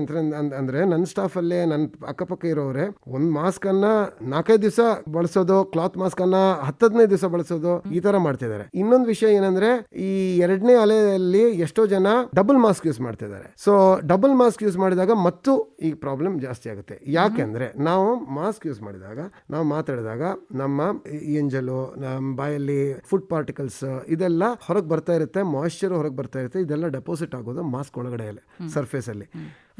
ಅಂದ್ರೆ ನನ್ನ ಸ್ಟಾಫ್ ಅಲ್ಲೇ ನನ್ನ ಅಕ್ಕಪಕ್ಕ ಇರೋರೆ ಒಂದ್ ಮಾಸ್ಕ್ ಅನ್ನ 4-5 ದಿವಸ ಬಳಸೋದು, ಕ್ಲಾತ್ ಮಾಸ್ಕ್ ಅನ್ನ 10-15 ದಿವಸ ಬಳಸೋದು, ಈ ತರ ಮಾಡ್ತಿದ್ದಾರೆ. ಇನ್ನೊಂದು ವಿಷಯ ಏನಂದ್ರೆ, ಈ 2ನೇ ಅಲೆಯಲ್ಲಿ ಎಷ್ಟೋ ಜನ ಡಬಲ್ ಮಾಸ್ಕ್ ಯೂಸ್ ಮಾಡ್ತಿದ್ದಾರೆ. ಸೊ ಡಬಲ್ ಮಾಸ್ಕ್ ಯೂಸ್ ಮಾಡಿದಾಗ ಮತ್ತು ಈ ಪ್ರಾಬ್ಲಮ್ ಜಾಸ್ತಿ ಆಗುತ್ತೆ. ಯಾಕೆಂದ್ರೆ ನಾವು ಮಾಸ್ಕ್ ಯೂಸ್ ಮಾಡಿದಾಗ, ನಾವು ಮಾತಾಡಿದಾಗ ನಮ್ಮ ಎಂಜಲು, ನಮ್ಮ ಬಾಯಲ್ಲಿ ಫುಡ್ ಪಾರ್ಟಿಕಲ್ಸ್ ಇದೆಲ್ಲ ಹೊರಗೆ ಬರ್ತಾ ಇರುತ್ತೆ, ಮಾಯಿಶ್ಚರ್ ಹೊರಗೆ ಬರ್ತಾ ಇರುತ್ತೆ. ಇದೆಲ್ಲ ಡೆಪಾಸಿಟ್ ಆಗೋದು ಮಾಸ್ಕ್ ಒಳಗಡೆ ಸರ್ಫೇಸ್ ಅಲ್ಲಿ.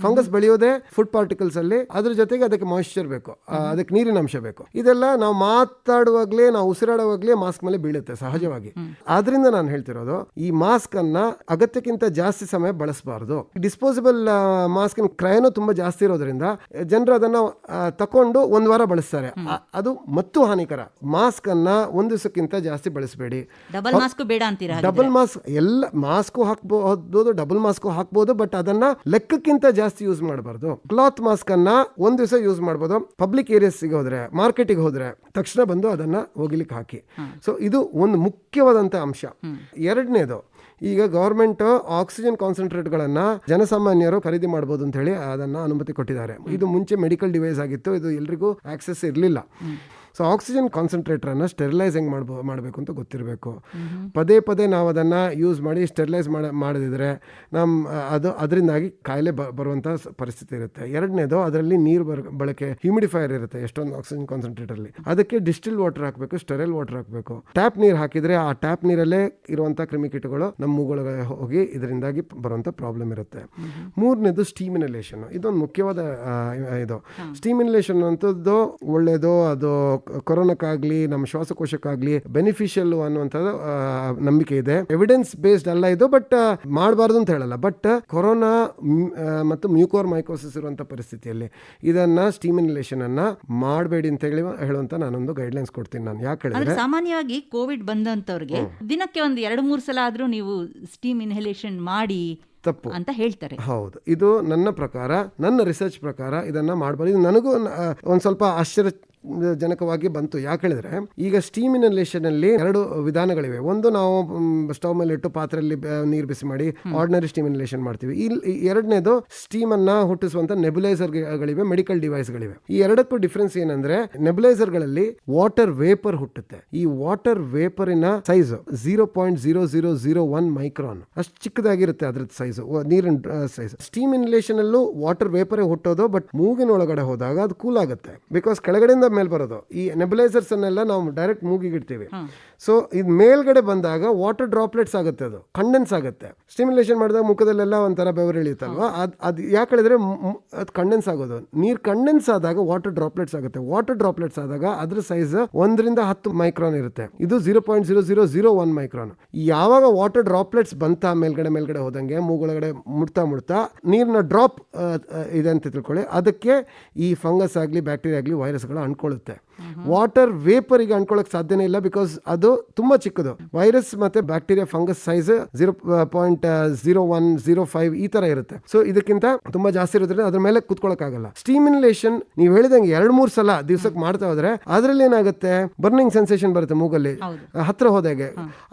ಫಂಗಸ್ ಬೆಳೆಯೋದೇ ಫುಡ್ ಪಾರ್ಟಿಕಲ್ಸ್ ಅಲ್ಲಿ, ಅದ್ರ ಜೊತೆಗೆ ಅದಕ್ಕೆ ಮಾಯಿಶ್ಚರ್ ಬೇಕು, ಅದಕ್ಕೆ ನೀರಿನ ಅಂಶ ಬೇಕು. ಇದೆಲ್ಲ ನಾವು ಮಾತಾಡುವಾಗ್ಲೇ, ನಾವು ಉಸಿರಾಡುವಾಗ್ಲೇ ಮಾಸ್ಕ್ ಮೇಲೆ ಬೀಳುತ್ತೆ ಸಹಜವಾಗಿ. ಆದ್ರಿಂದ ನಾನು ಹೇಳ್ತಿರೋದು, ಈ ಮಾಸ್ಕ್ ಅನ್ನ ಅಗತ್ಯಕ್ಕಿಂತ ಜಾಸ್ತಿ ಸಮಯ ಬಳಸಬಾರ್ದು. ಡಿಸ್ಪೋಸಬಲ್ ಮಾಸ್ಕ್ ಕ್ರಯನೂ ತುಂಬಾ ಜಾಸ್ತಿ ಇರೋದ್ರಿಂದ ಜನರು ಅದನ್ನ ತಕೊಂಡು ಒಂದ್ ವಾರ ಬಳಸ್ತಾರೆ. ಅದು ಮತ್ತು ಹಾನಿಕರ. ಮಾಸ್ಕ್ ಅನ್ನ ಒಂದು ದಿವಸಕ್ಕಿಂತ ಜಾಸ್ತಿ ಬಳಸಬೇಡಿ. ಡಬಲ್ ಮಾಸ್ಕ್ ಬೇಡ ಅಂತೀರಾ? ಡಬಲ್ ಮಾಸ್ಕ್ ಎಲ್ಲ ಮಾಸ್ಕು ಹಾಕ್ಬೋದು, ಡಬಲ್ ಮಾಸ್ಕು ಹಾಕ್ಬೋದು, ಬಟ್ ಅದನ್ನ ಲೆಕ್ಕಕ್ಕಿಂತ ಜಾಸ್ತಿ ಯೂಸ್ ಮಾಡಬಾರ್ದು. ಕ್ಲಾತ್ ಮಾಸ್ಕ್ ಅನ್ನ ಒಂದ್ ದಿವಸ ಯೂಸ್ ಮಾಡಬಹುದು. ಪಬ್ಲಿಕ್ ಏರಿಯಾಸ್ಗೆ ಹೋದ್ರೆ, ಮಾರ್ಕೆಟಿಗೆ ಹೋದ್ರೆ ತಕ್ಷಣ ಬಂದು ಅದನ್ನ ಹೋಗಿಲಿಕ್ಕೆ ಹಾಕಿ. ಸೊ ಇದು ಒಂದು ಮುಖ್ಯವಾದಂತ ಅಂಶ. ಎರಡನೇದು, ಈಗ ಗವರ್ಮೆಂಟ್ ಆಕ್ಸಿಜನ್ ಕಾನ್ಸಂಟ್ರೇಟ್ಗಳನ್ನ ಜನಸಾಮಾನ್ಯರು ಖರೀದಿ ಮಾಡಬಹುದು ಅಂತ ಹೇಳಿ ಅದನ್ನ ಅನುಮತಿ ಕೊಟ್ಟಿದ್ದಾರೆ. ಇದು ಮುಂಚೆ ಮೆಡಿಕಲ್ ಡಿವೈಸ್ ಆಗಿತ್ತು, ಇದು ಎಲ್ರಿಗೂ ಆಕ್ಸೆಸ್ ಇರಲಿಲ್ಲ. ಸೊ ಆಕ್ಸಿಜನ್ ಕಾನ್ಸಂಟ್ರೇಟರ್ ಅನ್ನ ಸ್ಟೆರಿಲೈಸ್ ಹೆಂಗ್ ಮಾಡಬೇಕು ಅಂತ ಗೊತ್ತಿರಬೇಕು. ಪದೇ ಪದೇ ನಾವು ಅದನ್ನ ಯೂಸ್ ಮಾಡಿ ಸ್ಟೆರಿಲೈಸ್ ಮಾಡದಿದ್ರೆ ಅದರಿಂದಾಗಿ ಕಾಯಿಲೆ ಬರುವಂತ ಪರಿಸ್ಥಿತಿ ಇರುತ್ತೆ. ಎರಡನೇದು, ಅದರಲ್ಲಿ ನೀರು ಬಳಕೆ, ಹ್ಯೂಮಿಡಿಫೈಯರ್ ಇರುತ್ತೆ ಎಷ್ಟೊಂದು ಆಕ್ಸಿಜನ್ ಕಾನ್ಸಂಟ್ರೇಟರ್ ಅಲ್ಲಿ, ಅದಕ್ಕೆ ಡಿಸ್ಟಿಲ್ ವಾಟರ್ ಹಾಕಬೇಕು, ಸ್ಟೆರೈಲ್ ವಾಟರ್ ಹಾಕಬೇಕು. ಟ್ಯಾಪ್ ನೀರು ಹಾಕಿದ್ರೆ ಆ ಟ್ಯಾಪ್ ನೀರಲ್ಲೇ ಇರುವಂತ ಕ್ರಿಮಿಕೀಟಗಳು ನಮ್ಮ ಮೂಗೊಳಗೆ ಹೋಗಿ ಇದರಿಂದಾಗಿ ಬರುವಂತ ಪ್ರಾಬ್ಲಮ್ ಇರುತ್ತೆ. ಮೂರನೇದು, ಸ್ಟೀಮ್ ಇನ್ಹಲೇಷನ್. ಇದೊಂದು ಮುಖ್ಯವಾದ ಇದು. ಸ್ಟೀಮ್ ಇನ್ಹಲೇಷನ್ ಅಂತದ್ದು ಒಳ್ಳೇದು, ಅದು ಕೊರೋನಾಕ್ಕಾಗ್ಲಿ ನಮ್ಮ ಶ್ವಾಸಕೋಶಕ್ಕಾಗ್ಲಿ ಬೆನಿಫಿಷಿಯಲ್ ಅನ್ನುವಂಥದ್ದು ನಂಬಿಕೆ ಇದೆ. ಎವಿಡೆನ್ಸ್ ಬೇಸ್ಡ್ ಅಲ್ಲ ಇದು, ಬಟ್ ಮಾಡಬಾರ್ದು ಅಂತ ಹೇಳಲ್ಲ. ಬಟ್ ಕೊರೋನಾ ಮತ್ತು ಮ್ಯೂಕೋರ್ ಮೈಕೋಸಿಸ್ ಇರುವಂತ ಪರಿಸ್ಥಿತಿಯಲ್ಲಿ ಇದನ್ನ ಸ್ಟೀಮ್ ಇನ್ಹಲೇಷನ್ ಅನ್ನ ಮಾಡಬೇಡಿ ಅಂತ ಹೇಳುವಂತ ನಾನೊಂದು ಗೈಡ್ಲೈನ್ಸ್ ಕೊಡ್ತೀನಿ. ನಾನು ಯಾಕೆ ಹೇಳಿದ್ರೆ, ಸಾಮಾನ್ಯವಾಗಿ ಕೋವಿಡ್ ಬಂದಂತವ್ರಿಗೆ ದಿನಕ್ಕೆ ಒಂದು 2-3 ಸಲ ಆದ್ರೂ ನೀವು ಸ್ಟೀಮ್ ಇನ್ಹಲೇಷನ್ ಮಾಡಿ ತಪ್ಪು ಅಂತ ಹೇಳ್ತಾರೆ. ಹೌದು, ಇದು ನನ್ನ ಪ್ರಕಾರ, ನನ್ನ ರಿಸರ್ಚ್ ಪ್ರಕಾರ ಇದನ್ನ ಮಾಡಬಾರ್ದು. ಇದು ನನಗೂ ಒಂದ್ ಸ್ವಲ್ಪ ಆಶ್ಚರ್ಯಜನಕವಾಗಿ ಬಂತು. ಯಾಕೆ ಹೇಳಿದ್ರೆ, ಈಗ ಸ್ಟೀಮ್ ಇನ್ಹಲೇಷನ್ ಅಲ್ಲಿ 2 ವಿಧಾನಗಳಿವೆ. ಒಂದು, ನಾವು ಸ್ಟವ್ ಮೇಲೆ ಇಟ್ಟು ಪಾತ್ರೆಯಲ್ಲಿ ನೀರು ಬಿಸಿ ಮಾಡಿ ಆರ್ಡಿನರಿ ಸ್ಟೀಮ್ ಇನ್ಹಲೇಷನ್ ಮಾಡ್ತೀವಿ. ಎರಡನೇದು, ಸ್ಟೀಮ್ ಅನ್ನ ಹುಟ್ಟಿಸುವಂತ ನೆಬುಲೈಸರ್ ಗಳಿವೆ, ಮೆಡಿಕಲ್ ಡಿವೈಸ್ ಗಳಿವೆ. ಈ ಎರಡಕ್ಕೂ ಡಿಫ್ರೆನ್ಸ್ ಏನಂದ್ರೆ, ನೆಬುಲೈಸರ್ ಗಳಲ್ಲಿ ವಾಟರ್ ವೇಪರ್ ಹುಟ್ಟುತ್ತೆ. ಈ ವಾಟರ್ ವೇಪರಿನ ಸೈಜ್ 0.0001 ಮೈಕ್ರಾನ್, ಅಷ್ಟು ಚಿಕ್ಕದಾಗಿರುತ್ತೆ ಅದ್ರದ್ದು ಸೈಜ್, ನೀರಿನ ಸೈಜ್. ಸ್ಟೀಮ್ ಇನ್ಹಲೇಷನ್ ಅಲ್ಲೂ ವಾಟರ್ ವೇಪರ್ ಹುಟ್ಟೋದು, ಬಟ್ ಮೂಗಿನ ಒಳಗಡೆ ಹೋದಾಗ ಅದು ಕೂಲ್ ಆಗುತ್ತೆ, ಬಿಕಾಸ್ ಕೆಳಗಡೆಯಿಂದ ಮೇಲೆ ಬರೋದು. ಈ ನೆಬುಲೈಸರ್ಸ್ ಅನ್ನೆಲ್ಲ ನಾವು ಡೈರೆಕ್ಟ್ ಮೂಗಿಗೆ ಇಡ್ತೀವಿ. ಸೊ ಇದು ಮೇಲ್ಗಡೆ ಬಂದಾಗ ವಾಟರ್ ಡ್ರಾಪ್ಲೆಟ್ಸ್ ಆಗುತ್ತೆ, ಅದು ಕಂಡೆನ್ಸ್ ಆಗುತ್ತೆ. ಸ್ಟಿಮ್ಯುಲೇಷನ್ ಮಾಡಿದಾಗ ಮುಖದಲ್ಲೆಲ್ಲ ಒಂಥರ ಬೆವರು ಇಳಿಯುತ್ತಲ್ವಾ, ಅದು ಯಾಕೆ ಹೇಳಿದ್ರೆ ಅದು ಕಂಡೆನ್ಸ್ ಆಗೋದು. ನೀರು ಕಂಡೆನ್ಸ್ ಆದಾಗ ವಾಟರ್ ಡ್ರಾಪ್ಲೆಟ್ಸ್ ಆಗುತ್ತೆ. ವಾಟರ್ ಡ್ರಾಪ್ಲೆಟ್ಸ್ ಆದಾಗ ಅದ್ರ ಸೈಜ್ 1-10 ಮೈಕ್ರಾನ್ ಇರುತ್ತೆ. ಇದು 0.0001 ಮೈಕ್ರಾನ್. ಯಾವಾಗ ವಾಟರ್ ಡ್ರಾಪ್ಲೆಟ್ಸ್ ಬಂತ ಮೇಲ್ಗಡೆ ಹೋದಂಗೆ ಮೂಗೊಳಗಡೆ ಮುಟ್ತಾ ನೀರಿನ ಡ್ರಾಪ್ ಇದೆ ಅಂತ ತಿಳ್ಕೊಳ್ಳಿ, ಅದಕ್ಕೆ ಈ ಫಂಗಸ್ ಆಗಲಿ ಬ್ಯಾಕ್ಟೀರಿಯಾ ಆಗಲಿ ವೈರಸ್ಗಳು ಅಂಟ್ಕೊಳ್ಳುತ್ತೆ. ವಾಟರ್ ವೇಪರಿಗೆ ಅಂಟ್ಕೊಳ್ಳೋಕೆ ಸಾಧ್ಯನೇ ಇಲ್ಲ, ಬಿಕಾಸ್ ಅದು ತುಂಬಾ ಚಿಕ್ಕದು. ವೈರಸ್ ಮತ್ತೆ ಬ್ಯಾಕ್ಟೀರಿಯಾ ಫಂಗಸ್ ಸೈಜ್ 0.0105 ಈ ತರ ಇರುತ್ತೆ. ಸೊ ಇದಕ್ಕಿಂತ ತುಂಬಾ ಜಾಸ್ತಿ ಇರೋದ್ರಿಂದ ಅದ್ರ ಮೇಲೆ ಕುತ್ಕೊಳ್ಳೋಕ್ಕಾಗಲ್ಲ. ಸ್ಟೀಮ್ ಇನ್ಹಲೇಷನ್ ನೀವು ಹೇಳಿದಂಗೆ 2-3 ಸಲ ದಿವಸಕ್ಕೆ ಮಾಡ್ತಾ ಹೋದ್ರೆ ಅದ್ರಲ್ಲಿ ಏನಾಗುತ್ತೆ, ಬರ್ನಿಂಗ್ ಸೆನ್ಸೇಷನ್ ಬರುತ್ತೆ ಮೂಗಲ್ಲಿ ಹತ್ರ ಹೋದಾಗೆ.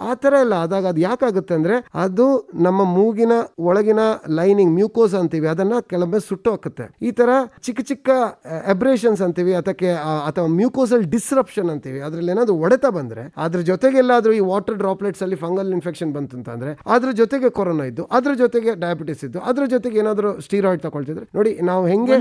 ಆ ತರ ಎಲ್ಲ ಆದಾಗ ಅದು ಯಾಕಾಗುತ್ತೆ ಅಂದ್ರೆ, ಅದು ನಮ್ಮ ಮೂಗಿನ ಒಳಗಿನ ಲೈನಿಂಗ್ ಮ್ಯೂಕೋಸ್ ಅಂತೀವಿ, ಅದನ್ನ ಕೆಲವೊಮ್ಮೆ ಸುಟ್ಟು ಹಾಕುತ್ತೆ. ಈ ತರ ಚಿಕ್ಕ ಅಬ್ರೇಷನ್ಸ್ ಅಂತೀವಿ, ಅಥವಾ ಮ್ಯೂಕೋಸಲ್ ಡಿಸ್ರಪ್ಷನ್ ಅಂತೀವಿ. ಅದ್ರಲ್ಲಿ ಏನಾದ್ರು ಹೊಡೆತ ಬಂದ್ರೆ, ಅದ್ರ ಜೊತೆಗೆ ಎಲ್ಲಾದ್ರೂ ಈ ವಾಟರ್ ಡ್ರಾಪ್ಲೆಟ್ಸ್ ಅಲ್ಲಿ ಫಂಗಲ್ ಇನ್ಫೆಕ್ಷನ್ ಬಂತು ಅಂತಂದ್ರೆ, ಅದ್ರ ಜೊತೆಗೆ ಕೊರೋನಾ ಇದ್ದು, ಅದ್ರ ಜೊತೆಗೆ ಡಯಾಬಿಟಿಸ್ ಇದ್ದು, ಅದ್ರ ಜೊತೆಗೆ ಏನಾದ್ರು ಸ್ಟೀರಾಯ್ಡ್ ತಗೊಳ್ತಿದ್ರೆ ನೋಡಿ ನಾವು ಹೆಂಗೆ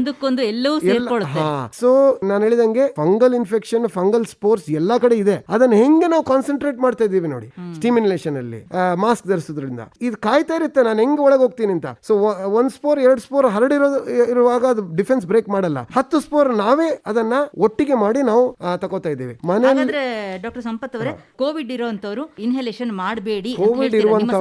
ಸೊ ನಾನು ಹೇಳಿದಂಗೆ ಫಂಗಲ್ ಇನ್ಫೆಕ್ಷನ್, ಫಂಗಲ್ ಸ್ಪೋರ್ಸ್ ಎಲ್ಲಾ ಕಡೆ ಇದೆ. ಅದನ್ನ ಹೆಂಗೆ ನಾವು ಕಾನ್ಸಂಟ್ರೇಟ್ ಮಾಡ್ತಾ ಇದೀವಿ ನೋಡಿ ಸ್ಟೀಮ್ ಇನ್ಹಲೇಷನ್ ಅಲ್ಲಿ ಮಾಸ್ಕ್ ಧರಿಸೋದ್ರಿಂದ. ಇದು ಕಾಯ್ತಾ ಇರುತ್ತೆ ನಾನು ಹೆಂಗ್ ಒಳಗೆ ಹೋಗ್ತೀನಿ ಅಂತ. ಸೊ 1 ಸ್ಪೋರ್ 2 ಸ್ಪೋರ್ ಹರಡಿರುವಾಗ ಅದು ಡಿಫೆನ್ಸ್ ಬ್ರೇಕ್ ಮಾಡಲ್ಲ. 10 ಸ್ಪೋರ್ ನಾವೇ ಅದನ್ನ ಒಟ್ಟಿಗೆ ಮಾಡಿ ನಾವು ತಗೋತಾ ಇದ್ದೀವಿ. ಹಾಗಾದ್ರೆ ಡಾಕ್ಟರ್ ಸಂಪತ್ ಅವರೇ, ಕೋವಿಡ್ ಇರುವಂತವರು ಇನ್ಹಲೇಷನ್ ಮಾಡಬೇಡಿ,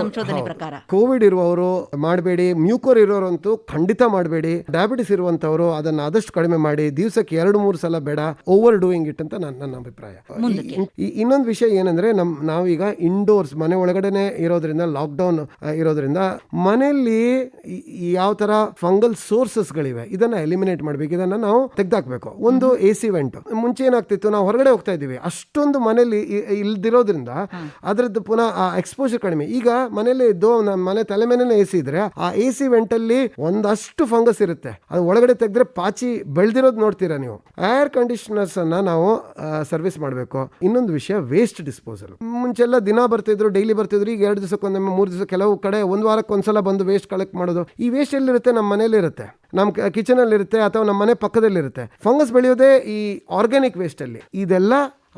ಸಂಶೋಧನೆ ಪ್ರಕಾರ ಕೋವಿಡ್ ಇರುವವರು ಮಾಡಬೇಡಿ, ಮ್ಯೂಕೋರ್ ಇರೋರಂತೂ ಖಂಡಿತ ಮಾಡಬೇಡಿ. ಡಯಾಬಿಟಿಸ್ ಇರುವಂತವರು ಅದನ್ನ ಆದಷ್ಟು ಕಡಿಮೆ ಮಾಡಿ, ದಿವಸಕ್ಕೆ 2-3 ಸಲ ಬೇಡ, ಓವರ್ ಡೂಯಿಂಗ್ ಇಟ್ ಅಂತ ನನ್ನ ಅಭಿಪ್ರಾಯ. ಇನ್ನೊಂದು ವಿಷಯ ಏನಂದ್ರೆ, ನಾವೀಗ ಇಂಡೋರ್ಸ್ ಮನೆ ಒಳಗಡೆನೆ ಇರೋದ್ರಿಂದ, ಲಾಕ್ಡೌನ್ ಇರೋದ್ರಿಂದ ಮನೆಯಲ್ಲಿ ಯಾವ ತರ ಫಂಗಲ್ ಸೋರ್ಸಸ್ ಗಳಿವೆ ಇದನ್ನ ಎಲಿಮಿನೇಟ್ ಮಾಡ್ಬೇಕು, ಇದನ್ನ ನಾವು ತೆಗೆದಾಕ್ಬೇಕು. ಒಂದು AC ವೆಂಟ್. ಮುಂಚೆ ಏನಾಗ್ತಿತ್ತು, ನಾವು ಹೊರಗಡೆ ಹೋಗ್ತಾ ಇದೀವಿ, ಅಷ್ಟೊಂದು ಮನೇಲಿ ಇಲ್ದಿರೋದ್ರಿಂದ ಅದ್ರದ್ದು ಪುನಃ ಎಕ್ಸ್ಪೋಜರ್ ಕಡಿಮೆ. ಈಗ ಮನೇಲಿ ಇದ್ದು ನಮ್ಮ ಮನೆ ತಲೆ ಮೇಲೆ AC ಇದ್ರೆ ಆ AC ವೆಂಟ್ ಅಲ್ಲಿ ಒಂದಷ್ಟು ಫಂಗಸ್ ಇರುತ್ತೆ, ಅದು ಒಳಗಡೆ ತೆಗೆದ್ರೆ ಪಾಚಿ ಬೆಳೆದಿರೋದು ನೋಡ್ತೀರಾ ನೀವು. ಏರ್ ಕಂಡೀಷನರ್ಸ್ ಅನ್ನ ನಾವು ಸರ್ವಿಸ್ ಮಾಡಬೇಕು. ಇನ್ನೊಂದು ವಿಷಯ, ವೇಸ್ಟ್ ಡಿಸ್ಪೋಸಲ್. ಮುಂಚೆಲ್ಲ ದಿನ ಬರ್ತಿದ್ರು, ಡೈಲಿ ಬರ್ತಿದ್ರು, ಈಗ 2 ದಿವಸಕ್ಕೊಮ್ಮೆ 3 ದಿವಸ, ಕೆಲವು ಕಡೆ 1 ವಾರಕ್ಕೊಂದ್ಸಲ ಬಂದು ವೇಸ್ಟ್ ಕಲೆಕ್ಟ್ ಮಾಡೋದು. ಈ ವೇಸ್ಟ್ ಎಲ್ಲಿರುತ್ತೆ, ನಮ್ಮ ಮನೇಲಿ ಇರುತ್ತೆ, ನಮ್ಮ ಕಿಚನ್ ಅಲ್ಲಿ ಇರುತ್ತೆ, ಅಥವಾ ನಮ್ಮ ಮನೆ ಪಕ್ಕದಲ್ಲಿರುತ್ತೆ. ಫಂಗಸ್ ಬೆಳೆಯೋದೇ ಈ ಆರ್ಗ್ಯಾನಿಕ್ ವೇಸ್ಟ್ ಅಲ್ಲಿ. ಇದೆಲ್ಲ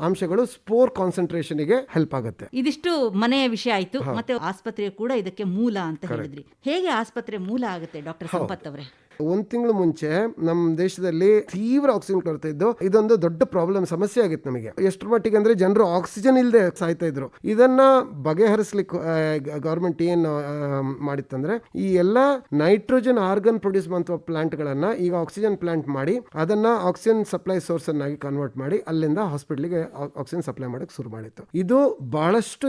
ಅಂಶಗಳು ಸ್ಪೋರ್ ಕಾನ್ಸಂಟ್ರೇಷನ್ಗೆ ಹೆಲ್ಪ್ ಆಗುತ್ತೆ. ಇದಿಷ್ಟು ಮನೆಯ ವಿಷಯ ಆಯ್ತು. ಮತ್ತೆ ಆಸ್ಪತ್ರೆ ಕೂಡ ಇದಕ್ಕೆ ಮೂಲ ಅಂತ ಹೇಳಿದ್ರಿ. ಹೇಗೆ ಆಸ್ಪತ್ರೆ ಮೂಲ ಆಗುತ್ತೆ ಡಾಕ್ಟರ್ ಸಂಪತ್ ಅವರೇ? ಒಂದ್ ತಿಂಗಳು ಮುಂಚೆ ನಮ್ಮ ದೇಶದಲ್ಲಿ ತೀವ್ರ ಆಕ್ಸಿಜನ್ ಕೊರತೆ ಇದ್ದು ಇದೊಂದು ದೊಡ್ಡ ಪ್ರಾಬ್ಲಮ್, ಸಮಸ್ಯೆ ಆಗಿತ್ತು ನಮಗೆ. ಎಷ್ಟರ ಮಟ್ಟಿಗೆ ಅಂದ್ರೆ ಜನರು ಆಕ್ಸಿಜನ್ ಇಲ್ಲದೆ ಸಾಯ್ತಾ ಇದ್ರು. ಇದನ್ನ ಬಗೆಹರಿಸಲಿಕ್ಕೆ ಗವರ್ಮೆಂಟ್ ಏನು ಮಾಡಿತ್ತಂದ್ರೆ ಈ ಎಲ್ಲ ನೈಟ್ರೋಜನ್ ಆರ್ಗನ್ ಪ್ರೊಡ್ಯೂಸ್ ಮಾಡುವ ಪ್ಲಾಂಟ್ ಗಳನ್ನ ಈಗ ಆಕ್ಸಿಜನ್ ಪ್ಲಾಂಟ್ ಮಾಡಿ ಅದನ್ನ ಆಕ್ಸಿಜನ್ ಸಪ್ಲೈ ಸೋರ್ಸ್ ಅನ್ನಾಗಿ ಕನ್ವರ್ಟ್ ಮಾಡಿ ಅಲ್ಲಿಂದ ಹಾಸ್ಪಿಟಲ್ಗೆ ಆಕ್ಸಿಜನ್ ಸಪ್ಲೈ ಮಾಡಕ್ಕೆ ಶುರು ಮಾಡಿತ್ತು. ಇದು ಬಹಳಷ್ಟು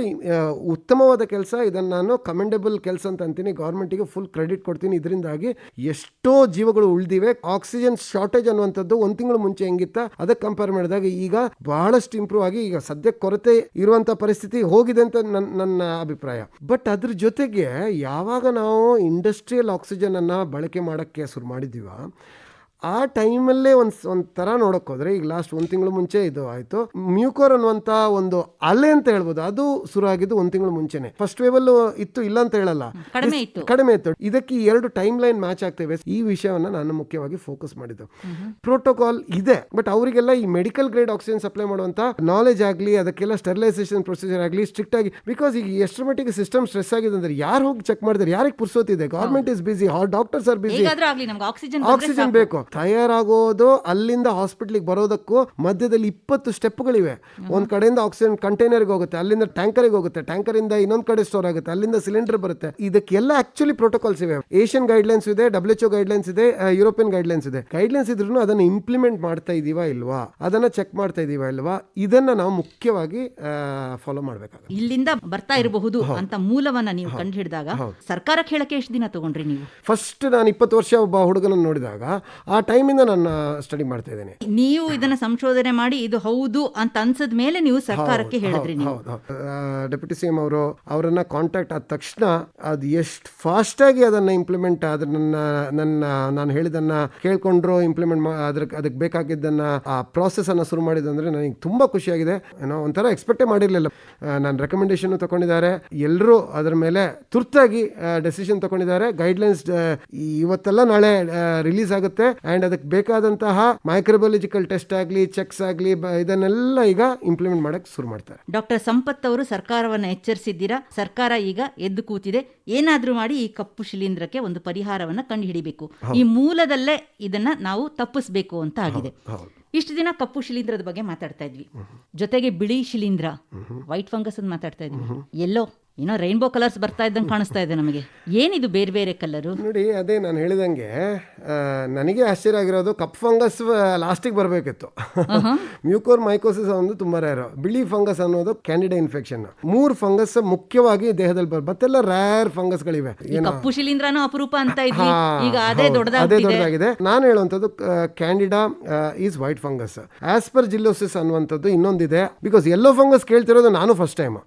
ಉತ್ತಮವಾದ ಕೆಲಸ. ಇದನ್ನ ನಾನು ಕಮೆಂಡಬಲ್ ಕೆಲಸ ಅಂತ ಅಂತೀನಿ. ಗವರ್ಮೆಂಟ್ಗೆ ಫುಲ್ ಕ್ರೆಡಿಟ್ ಕೊಡ್ತೀನಿ. ಇದರಿಂದಾಗಿ ಎಷ್ಟೋ ಜೀವಗಳು ಉಳಿದಿವೆ. ಆಕ್ಸಿಜನ್ ಶಾರ್ಟೇಜ್ ಅನ್ನುವಂಥದ್ದು ಒಂದ್ ತಿಂಗಳು ಮುಂಚೆ ಹೆಂಗಿತ್ತ ಅದಕ್ಕೆ ಕಂಪೇರ್ ಮಾಡಿದಾಗ ಈಗ ಬಹಳಷ್ಟು ಇಂಪ್ರೂವ್ ಆಗಿ ಈಗ ಸದ್ಯ ಕೊರತೆ ಇರುವಂತ ಪರಿಸ್ಥಿತಿ ಹೋಗಿದೆ ಅಂತ ನನ್ನ ಅಭಿಪ್ರಾಯ. ಬಟ್ ಅದ್ರ ಜೊತೆಗೆ ಯಾವಾಗ ನಾವು ಇಂಡಸ್ಟ್ರಿಯಲ್ ಆಕ್ಸಿಜನ್ ಅನ್ನ ಬಳಕೆ ಮಾಡಕ್ಕೆ ಶುರು ಮಾಡಿದೀವ ಆ ಟೈಮಲ್ಲೇ ಒಂಥರ ನೋಡಕ್ ಹೋದ್ರೆ ಈಗ ಲಾಸ್ಟ್ ಒಂದ್ ತಿಂಗಳು ಮುಂಚೆ ಇದು ಆಯ್ತು. ಮ್ಯೂಕೋರ್ ಅನ್ನುವಂತ ಒಂದು ಅಲೆ ಅಂತ ಹೇಳ್ಬೋದು, ಅದು ಶುರು ಆಗಿದ್ದು ಒಂದ್ ತಿಂಗಳು ಮುಂಚೆನೆ. ಫಸ್ಟ್ ವೇವ್ ಅಲ್ಲೂ ಇತ್ತು, ಇಲ್ಲ ಅಂತ ಹೇಳಲ್ಲ, ಕಡಿಮೆ ಇತ್ತು. ಇದಕ್ಕೆ 2 ಟೈಮ್ ಲೈನ್ ಮ್ಯಾಚ್ ಆಗ್ತೇವೆ. ಈ ವಿಷಯವನ್ನ ನಾನು ಮುಖ್ಯವಾಗಿ ಫೋಕಸ್ ಮಾಡಿದ್ದು. ಪ್ರೋಟೋಕಾಲ್ ಇದೆ, ಬಟ್ ಅವರಿಗೆಲ್ಲ ಈ ಮೆಡಿಕಲ್ ಗ್ರೇಡ್ ಆಕ್ಸಿಜನ್ ಸಪ್ಲೈ ಮಾಡುವಂತ ನಾಲೆಜ್ ಆಗ್ಲಿ, ಅದಕ್ಕೆಲ್ಲ ಸ್ಟೆರಿಲೈಸೇಷನ್ ಪ್ರೊಸೀಜರ್ ಆಗಲಿ ಸ್ಟ್ರಿಕ್ಟ್ ಆಗಿ, ಬಿಕಾಸ್ ಈಗ ಎಷ್ಟರ ಮಟ್ಟಿಗೆ ಸಿಸ್ಟಮ್ ಸ್ಟ್ರೆಸ್ ಆಗಿದೆ ಅಂದ್ರೆ ಯಾರು ಹೋಗಿ ಚೆಕ್ ಮಾಡಿದ್ರೆ ಯಾರಿಗೆ ಪುರ್ಸೋತಿದೆ? Government is busy, doctors are busy, oxygen ಬೇಕು. ತಯಾರಾಗೋದು ಅಲ್ಲಿಂದ ಹಾಸ್ಪಿಟ್ಲಿಗೆ ಬರೋದಕ್ಕೂ ಮಧ್ಯದಲ್ಲಿ 20 ಸ್ಟೆಪ್ಗಳಿವೆ. ಒಂದ್ ಕಡೆಯಿಂದ ಆಕ್ಸಿಜನ್ ಕಂಟೈನರ್ಗೆ ಹೋಗುತ್ತೆ, ಅಲ್ಲಿಂದ ಟ್ಯಾಂಕರ್ಗೆ ಹೋಗುತ್ತೆ, ಟ್ಯಾಂಕರ್ ಇಂದ ಇನ್ನೊಂದ್ ಕಡೆ ಸ್ಟೋರ್ ಆಗುತ್ತೆ, ಅಲ್ಲಿಂದ ಸಿಲಿಂಡರ್ ಬರುತ್ತೆ. ಇದಕ್ಕೆಲ್ಲ ಆಕ್ಚುಲಿ ಪ್ರೋಟೋಕಾಲ್ಸ್ ಇವೆ. ಏಷ್ಯನ್ ಗೈಡ್ಲೈನ್ಸ್ ಇದೆ, WHO ಗೈಡ್ಲೈನ್ಸ್ ಇದೆ, ಯುರೋಪಿಯನ್ ಗೈಡ್ಲೈನ್ಸ್ ಇದೆ. ಗೈಡ್ಲೈನ್ಸ್ ಇದ್ರೂ ಅದನ್ನ ಇಂಪ್ಲಿಮೆಂಟ್ ಮಾಡ್ತಾ ಇದೀವಾ ಇಲ್ವಾ, ಅದನ್ನ ಚೆಕ್ ಮಾಡ್ತಾ ಇದೀವಾ ಇಲ್ವಾ, ಇದನ್ನ ನಾವು ಮುಖ್ಯವಾಗಿ ಫಾಲೋ ಮಾಡ್ಬೇಕಾಗುತ್ತೆ. ಇಲ್ಲಿಂದ ಬರ್ತಾ ಇರಬಹುದು ಅಂತ ಮೂಲವನ್ನ ನೀವು ಕಂಡು ಹಿಡಿದಾಗ ಸರ್ಕಾರಕ್ಕೆ ಹೇಳಕ್ಕೆ ಎಷ್ಟು ದಿನ ತಗೊಂಡ್ರಿ ನೀವು? ಫಸ್ಟ್ ನಾನು 20 ವರ್ಷ ಒಬ್ಬ ಹುಡುಗನನ್ನು ನೋಡಿದಾಗ ಆ ಟೈಮಿಂದ ನಾನು ಸ್ಟಡಿ ಮಾಡ್ತಾ ಇದ್ದೇನೆ. ನೀವು ಇದನ್ನ ಸಂಶೋಧನೆ ಮಾಡಿ ಇದು ಹೌದು ಅಂತ ಅನ್ಸದ ಮೇಲೆ ನೀವು ಸರ್ಕಾರಕ್ಕೆ ಹೇಳಿದ್ರಿ. ಡೆಪ್ಯೂಟಿ ಸಿಎಂ ಅವರನ್ನ ಕಾಂಟ್ಯಾಕ್ಟ್ ಆದ ತಕ್ಷಣ ಅದು ಎಷ್ಟು ಫಾಸ್ಟ್ ಆಗಿ ಅದನ್ನ ಇಂಪ್ಲಿಮೆಂಟ್ ನಾನು ಹೇಳಿದನ್ನ ಕೇಳ್ಕೊಂಡ್ರು, ಇಂಪ್ಲಿಮೆಂಟ್ ಅದಕ್ಕೆ ಬೇಕಾಗಿದ್ದನ್ನ ಆ ಪ್ರಾಸೆಸ್ ಅನ್ನ ಶುರು ಮಾಡಿದಂದ್ರೆ ನನಗೆ ತುಂಬಾ ಖುಷಿಯಾಗಿದೆ. ಏನೋ ಒಂಥರ ಎಕ್ಸ್ಪೆಕ್ಟೇ ಮಾಡಿರ್ಲಿಲ್ಲ. ನಾನು ರೆಕಮೆಂಡೇಶನ್ ತಗೊಂಡಿದ್ದಾರೆ, ಎಲ್ಲರೂ ಅದರ ಮೇಲೆ ತುರ್ತಾಗಿ ಡೆಸಿಷನ್ ತಗೊಂಡಿದ್ದಾರೆ. ಗೈಡ್ಲೈನ್ಸ್ ಇವತ್ತೆಲ್ಲ ನಾಳೆ ರಿಲೀಸ್ ಆಗುತ್ತೆ ಅಂಡ್ ಅದಕ್ಕೆ ಬೇಕಾದಂತಹ ಮೈಕ್ರೋಬಯಾಲಜಿಕಲ್ ಟೆಸ್ಟ್ ಆಗಲಿ, ಚೆಕ್ಸ್ ಆಗಲಿ, ಇದನ್ನೆಲ್ಲ ಈಗ ಇಂಪ್ಲಿಮೆಂಟ್ ಮಾಡಕ್ಕೆ ಶುರು ಮಾಡ್ತಾರೆ. ಡಾಕ್ಟರ್ ಸಂಪತ್ ಅವರು ಸರ್ಕಾರವನ್ನು ಎಚ್ಚರಿಸಿದ್ದೀರಾ. ಸರ್ಕಾರ ಈಗ ಎದ್ದು ಕೂತಿದೆ. ಏನಾದ್ರೂ ಮಾಡಿ ಈ ಕಪ್ಪು ಶಿಲೀಂಧ್ರಕ್ಕೆ ಒಂದು ಪರಿಹಾರವನ್ನ ಕಂಡು ಹಿಡಿಬೇಕು. ಈ ಮೂಲದಲ್ಲೇ ಇದನ್ನ ನಾವು ತಪ್ಪಿಸಬೇಕು ಅಂತ ಆಗಿದೆ. ಇಷ್ಟು ದಿನ ಕಪ್ಪು ಶಿಲೀಂಧ್ರದ ಬಗ್ಗೆ ಮಾತಾಡ್ತಾ ಇದ್ವಿ, ಜೊತೆಗೆ ಬಿಳಿ ಶಿಲೀಂಧ್ರ, ವೈಟ್ ಫಂಗಸ್ ಅಂತ ಮಾತಾಡ್ತಾ ಇದ್ವಿ. ಎಲ್ಲೋ ಏನೋ ರೈನ್ಬೋ ಕಲರ್ಸ್ ಬರ್ತಾ ಇದ್ದಂಗೆ ಕಾಣಿಸ್ತಾ ಇದೆ ನಮಗೆ. ಏನಿದು ಬೇರೆ ಬೇರೆ ಕಲರು? ನೋಡಿ, ಅದೇ ನಾನು ಹೇಳಿದಂಗೆ ನನಗೆ ಆಶ್ಚರ್ಯ ಆಗಿರೋದು ಕಪ್ ಫಂಗಸ್ ಲಾಸ್ಟಿಗೆ ಬರಬೇಕಿತ್ತು. ಮ್ಯೂಕೋರ್ ಮೈಕೋಸಿಸ್ ಒಂದು ತುಂಬಾ ರೇರ್. ಬಿಳಿ ಫಂಗಸ್ ಅನ್ನೋದು ಕ್ಯಾಂಡಿಡಾ ಇನ್ಫೆಕ್ಷನ್. 3 ಫಂಗಸ್ ಮುಖ್ಯವಾಗಿ ದೇಹದಲ್ಲಿ ಮತ್ತೆಲ್ಲ ರೇರ್ ಫಂಗಸ್ಗಳಿವೆ. ಕಪ್ಪು ಶಿಲೀಂಧ್ರನೂ ಅಪರೂಪ ಅಂತ ಇದ್ವಿ, ಈಗ ಅದೇ ದೊಡ್ಡದಾಗಿದೆ. ನಾನು ಹೇಳುವಂಥದ್ದು ಕ್ಯಾಂಡಿಡಾ ಈಸ್ ವೈಟ್ ಫಂಗಸ್. ಆಸ್ಪರ್ಜಿಲ್ಲೋಸಿಸ್ ಅನ್ನುವಂಥದ್ದು ಇನ್ನೊಂದಿದೆ. ಬಿಕಾಸ್ ಯೆಲ್ಲೋ ಫಂಗಸ್ ಕೇಳ್ತಿರೋದು ನಾನು first time.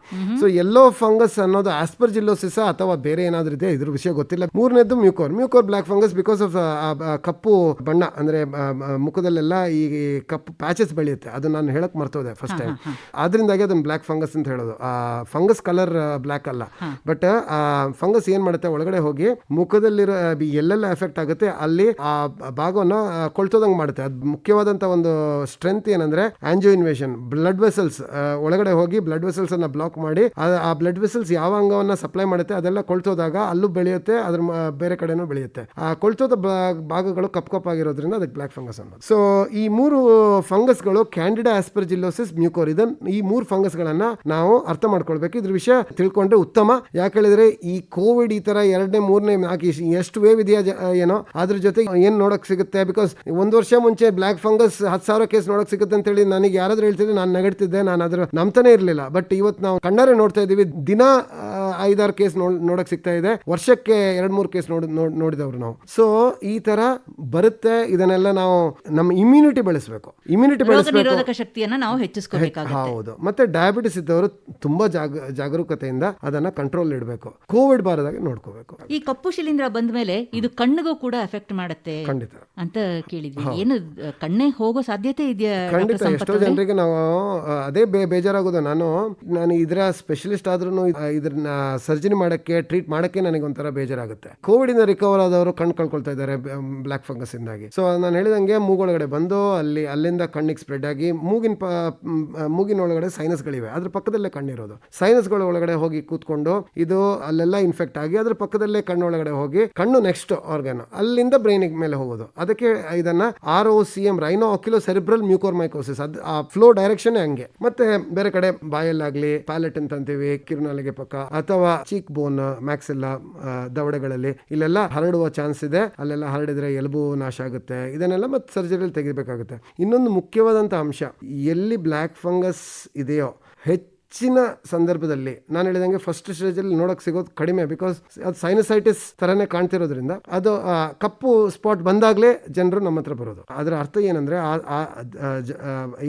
So yellow fungus ಅನ್ನೋದು ಆಸ್ಪರ್ಜಿಲ್ಲೋಸಿಸ್ ಅಥವಾ ಬೇರೆ ಏನಾದ್ರೂ ಇದೆ, ಇದ್ರ ವಿಷಯ ಗೊತ್ತಿಲ್ಲ. 3ನೇದು ಮ್ಯೂಕೋರ್ ಬ್ಲಾಕ್ ಫಂಗಸ್. ಬಿಕಾಸ್ ಆಫ್ ಕಪ್ಪು ಬಣ್ಣ, ಅಂದ್ರೆ ಮುಖದಲ್ಲೆಲ್ಲ ಈ ಕಪ್ಪು ಪ್ಯಾಚಸ್ ಬೆಳೆಯುತ್ತೆ, ಅದು ನಾನು ಹೇಳಕ್ ಮರ್ತೋದೆ ಫಸ್ಟ್ ಟೈಮ್. ಆದ್ರಿಂದಾಗಿ ಅದನ್ನ ಬ್ಲಾಕ್ ಫಂಗಸ್ ಅಂತ ಹೇಳೋದು. ಫಂಗಸ್ ಕಲರ್ ಬ್ಲಾಕ್ ಅಲ್ಲ, ಬಟ್ ಫಂಗಸ್ ಏನ್ ಮಾಡುತ್ತೆ, ಒಳಗಡೆ ಹೋಗಿ ಮುಖದಲ್ಲಿರೋ ಎಲ್ಲೆಲ್ಲ ಎಫೆಕ್ಟ್ ಆಗುತ್ತೆ ಅಲ್ಲಿ ಆ ಭಾಗವನ್ನು ಕೊಳ್ತೋದಂಗೆ ಮಾಡುತ್ತೆ. ಅದು ಮುಖ್ಯವಾದಂತ ಒಂದು ಸ್ಟ್ರೆಂತ್ ಏನಂದ್ರೆ ಆಂಜಿಯೋ ಇನ್ವೇಷನ್. ಬ್ಲಡ್ ವೆಸಲ್ಸ್ ಒಳಗಡೆ ಹೋಗಿ ಬ್ಲಡ್ ವೆಸಲ್ಸ್ ಅನ್ನ ಬ್ಲಾಕ್ ಮಾಡಿ ಆ ಬ್ಲಡ್ ವೆಸಲ್ಸ್ ಯಾವ ಅಂಗವನ್ನ ಸಪ್ಲೈ ಮಾಡುತ್ತೆ ಅದೆಲ್ಲ ಕೊಳ್ತೋದಾಗ ಅಲ್ಲೂ ಬೆಳೆಯುತ್ತೆ, ಅದ್ರ ಬೇರೆ ಕಡೆನೂ ಬೆಳೆಯುತ್ತೆ. ಆ ಕೊಳ್ತೋದ ಭಾಗಗಳು ಕಪ್ಪಾಗಿರೋದ್ರಿಂದ ಅದಕ್ಕೆ ಬ್ಲಾಕ್ ಫಂಗಸ್ ಅನ್ನೋದು. ಸೊ ಈ 3 ಫಂಗಸ್ಗಳು ಕ್ಯಾಂಡಿಡಾ, ಆಸ್ಪರ್ಜಿಲ್ಲೋಸಿಸ್, ಮ್ಯೂಕೋರ್, ಈ 3 ಫಂಗಸ್ ಗಳನ್ನ ನಾವು ಅರ್ಥ ಮಾಡ್ಕೊಳ್ಬೇಕು. ಇದ್ರ ವಿಷಯ ತಿಳ್ಕೊಂಡ್ರೆ ಉತ್ತಮ. ಯಾಕೆ ಹೇಳಿದ್ರೆ ಈ ಕೋವಿಡ್ ಈ ತರ 2ನೇ 3ನೇ 4 ಎಷ್ಟು ವೇವ್ ಇದೆಯಾ ಏನೋ, ಅದ್ರ ಜೊತೆ ಏನ್ ನೋಡಕ್ ಸಿಗುತ್ತೆ. ಬಿಕಾಸ್ 1 ವರ್ಷ ಮುಂಚೆ ಬ್ಲಾಕ್ ಫಂಗಸ್ 10,000 ಕೇಸ್ ನೋಡಕ್ ಸಿಗುತ್ತೆ ಅಂತ ಹೇಳಿ ನನಗೆ ಯಾರಾದ್ರೂ ಹೇಳ್ತಿದ್ರೆ ನಾನು ನಗಡ್ತಿದ್ದೆ, ನಾನು ಅದ್ರ ನಂಬ್ತಾನೆ ಇರ್ಲಿಲ್ಲ. ಬಟ್ ಇವತ್ತು ನಾವು ಕಣ್ಣಾರೆ ನೋಡ್ತಾ ಇದೀವಿ, ದಿನ 5-6 ಕೇಸ್ ನೋಡಕ್ ಸಿಗ್ತಾ ಇದೆ, ವರ್ಷಕ್ಕೆ 2-3 ಕೇಸ್ ನೋಡಿದವ್ರು ನಾವು. ಸೊ ಈ ತರ ಬರುತ್ತೆ. ಇದನ್ನೆಲ್ಲ ನಾವು ನಮ್ಮ ಇಮ್ಯುನಿಟಿ ಬೆಳೆಸಬೇಕು, ನಿರೋಧಕ ಶಕ್ತಿಯನ್ನ ನಾವು ಹೆಚ್ಚಿಸಬೇಕಾಗುತ್ತೆ. ಹೌದು. ಮತ್ತೆ ಡಯಾಬಿಟಿಸ್ ಇದ್ದವರು ತುಂಬಾ ಜಾಗರೂಕತೆಯಿಂದ ಅದನ್ನ ಕಂಟ್ರೋಲ್ ಇಡಬೇಕು, ಕೋವಿಡ್ ಬಾರದಾಗೆ ನೋಡ್ಕೋಬೇಕು. ಈ ಕಪ್ಪು ಶಿಲೀಂಧ್ರ ಬಂದ ಮೇಲೆ ಇದು ಕಣ್ಣಿಗೂ ಕೂಡ ಎಫೆಕ್ಟ್ ಮಾಡುತ್ತೆ ಖಂಡಿತ ಅಂತ ಕೇಳಿದ್ವಿ. ಏನು ಕಣ್ಣೇ ಹೋಗೋ ಸಾಧ್ಯತೆ ಇದೆಯಾ? ಖಂಡಿತ. ಎಷ್ಟೋ ಜನರಿಗೆ ನಾವು ಅದೇ ಬೇಜಾರಾಗೋದು. ನಾನು ಇದರ ಸ್ಪೆಷಲಿಸ್ಟ್ ಆದ್ರೂ ಇದನ್ನ ಸರ್ಜರಿ ಮಾಡೋಕ್ಕೆ ಟ್ರೀಟ್ ಮಾಡೋಕ್ಕೆ ನನಗೆ ಒಂಥರ ಬೇಜಾರಾಗುತ್ತೆ. ಕೋವಿಡ್ ಇಂದ ರಿಕವರ್ ಆದವರು ಕಣ್ಣು ಕಳ್ಕೊಳ್ತಾ ಇದ್ದಾರೆ ಬ್ಲ್ಯಾಕ್ ಫಂಗಸ್ ಇಂದಾಗಿ. ಸೊ ನಾನು ಹೇಳಿದಂಗೆ ಮೂಗೊಳಗಡೆ ಬಂದು ಅಲ್ಲಿಂದ ಕಣ್ಣಿಗೆ ಸ್ಪ್ರೆಡ್ ಆಗಿ ಮೂಗಿನ ಒಳಗಡೆ ಸೈನಸ್ಗಳಿವೆ, ಅದ್ರ ಪಕ್ಕದಲ್ಲೇ ಕಣ್ಣಿರೋದು. ಸೈನಸ್ಗಳ ಒಳಗಡೆ ಹೋಗಿ ಕೂತ್ಕೊಂಡು ಇದು ಅಲ್ಲೆಲ್ಲ ಇನ್ಫೆಕ್ಟ್ ಆಗಿ ಅದ್ರ ಪಕ್ಕದಲ್ಲೇ ಕಣ್ಣೊಳಗಡೆ ಹೋಗಿ ಕಣ್ಣು ನೆಕ್ಸ್ಟ್ ಆರ್ಗನ್ ಅಲ್ಲಿಂದ ಬ್ರೈನ್ ಮೇಲೆ ಹೋಗೋದು. ಅದಕ್ಕೆ ಇದನ್ನ ROCM ರೈನೋ ಆಕ್ಯುಲೋ ಸೆರಿಬ್ರಲ್ ಮ್ಯೂಕೋರ್ಮೈಕೋಸಿಸ್, ಅದು ಆ ಫ್ಲೋ ಡೈರೆಕ್ಷನ್ ಹಂಗೆ. ಮತ್ತೆ ಬೇರೆ ಕಡೆ ಬಾಯಲ್ಲಾಗ್ಲಿ ಪ್ಯಾಲೆಟ್ ಅಂತ ಅಂತೀವಿ, ಕಿರುನಾಲಿಗೆ ಪಕ್ಕ ಅಥವಾ ಚೀಕ್ ಬೋನ್ ಮ್ಯಾಕ್ಸಿಲ್ಲಾ ದವಡೆಗಳಲ್ಲಿ ಇಲ್ಲೆಲ್ಲ ಹರಡುವ ಚಾನ್ಸ್ ಇದೆ. ಅಲ್ಲೆಲ್ಲ ಹರಡಿದ್ರೆ ಎಲುಬು ನಾಶ ಆಗುತ್ತೆ. ಇದನ್ನೆಲ್ಲ ಮತ್ತೆ ಸರ್ಜರಿಯಲ್ಲಿ ತೆಗಿಬೇಕಾಗುತ್ತೆ. ಇನ್ನೊಂದು ಮುಖ್ಯವಾದಂಥ ಅಂಶ, ಎಲ್ಲಿ ಬ್ಲ್ಯಾಕ್ ಫಂಗಸ್ ಇದೆಯೋ ಹೆಚ್ಚಿನ ಸಂದರ್ಭದಲ್ಲಿ ನಾನು ಹೇಳಿದಂಗೆ ಫಸ್ಟ್ ಸ್ಟೇಜಲ್ಲಿ ನೋಡೋಕೆ ಸಿಗೋದು ಕಡಿಮೆ, ಬಿಕಾಸ್ ಅದು ಸೈನಸೈಟಿಸ್ ಥರನೇ ಕಾಣ್ತಿರೋದ್ರಿಂದ ಅದು ಕಪ್ಪು ಸ್ಪಾಟ್ ಬಂದಾಗಲೇ ಜನರು ನಮ್ಮ ಹತ್ರ ಬರೋದು. ಅದರ ಅರ್ಥ ಏನಂದರೆ ಆ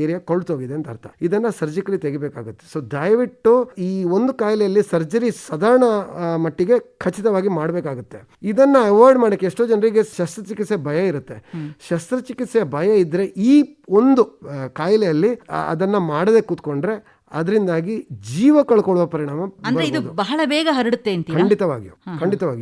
ಏರಿಯಾ ಕೊಳ್ತೋಗಿದೆ ಅಂತ ಅರ್ಥ. ಇದನ್ನು ಸರ್ಜಿಕಲಿ ತೆಗಿಬೇಕಾಗುತ್ತೆ. ಸೊ ದಯವಿಟ್ಟು ಈ ಒಂದು ಕಾಯಿಲೆಯಲ್ಲಿ ಸರ್ಜರಿ ಸಾಧಾರಣ ಮಟ್ಟಿಗೆ ಖಚಿತವಾಗಿ ಮಾಡಬೇಕಾಗುತ್ತೆ. ಇದನ್ನು ಅವಾಯ್ಡ್ ಮಾಡೋಕ್ಕೆ ಎಷ್ಟೋ ಜನರಿಗೆ ಶಸ್ತ್ರಚಿಕಿತ್ಸೆ ಭಯ ಇರುತ್ತೆ. ಶಸ್ತ್ರಚಿಕಿತ್ಸೆ ಭಯ ಇದ್ದರೆ ಈ ಒಂದು ಕಾಯಿಲೆಯಲ್ಲಿ ಅದನ್ನು ಮಾಡದೆ ಕೂತ್ಕೊಂಡ್ರೆ ಅದರಿಂದಾಗಿ ಜೀವ ಕಳ್ಕೊಳ್ಳುವ ಪರಿಣಾಮ ಅಂದ್ರೆ ಇದು ಬಹಳ ಬೇಗ ಹರಡುತ್ತೆ ಅಂತ. ಖಂಡಿತವಾಗಿ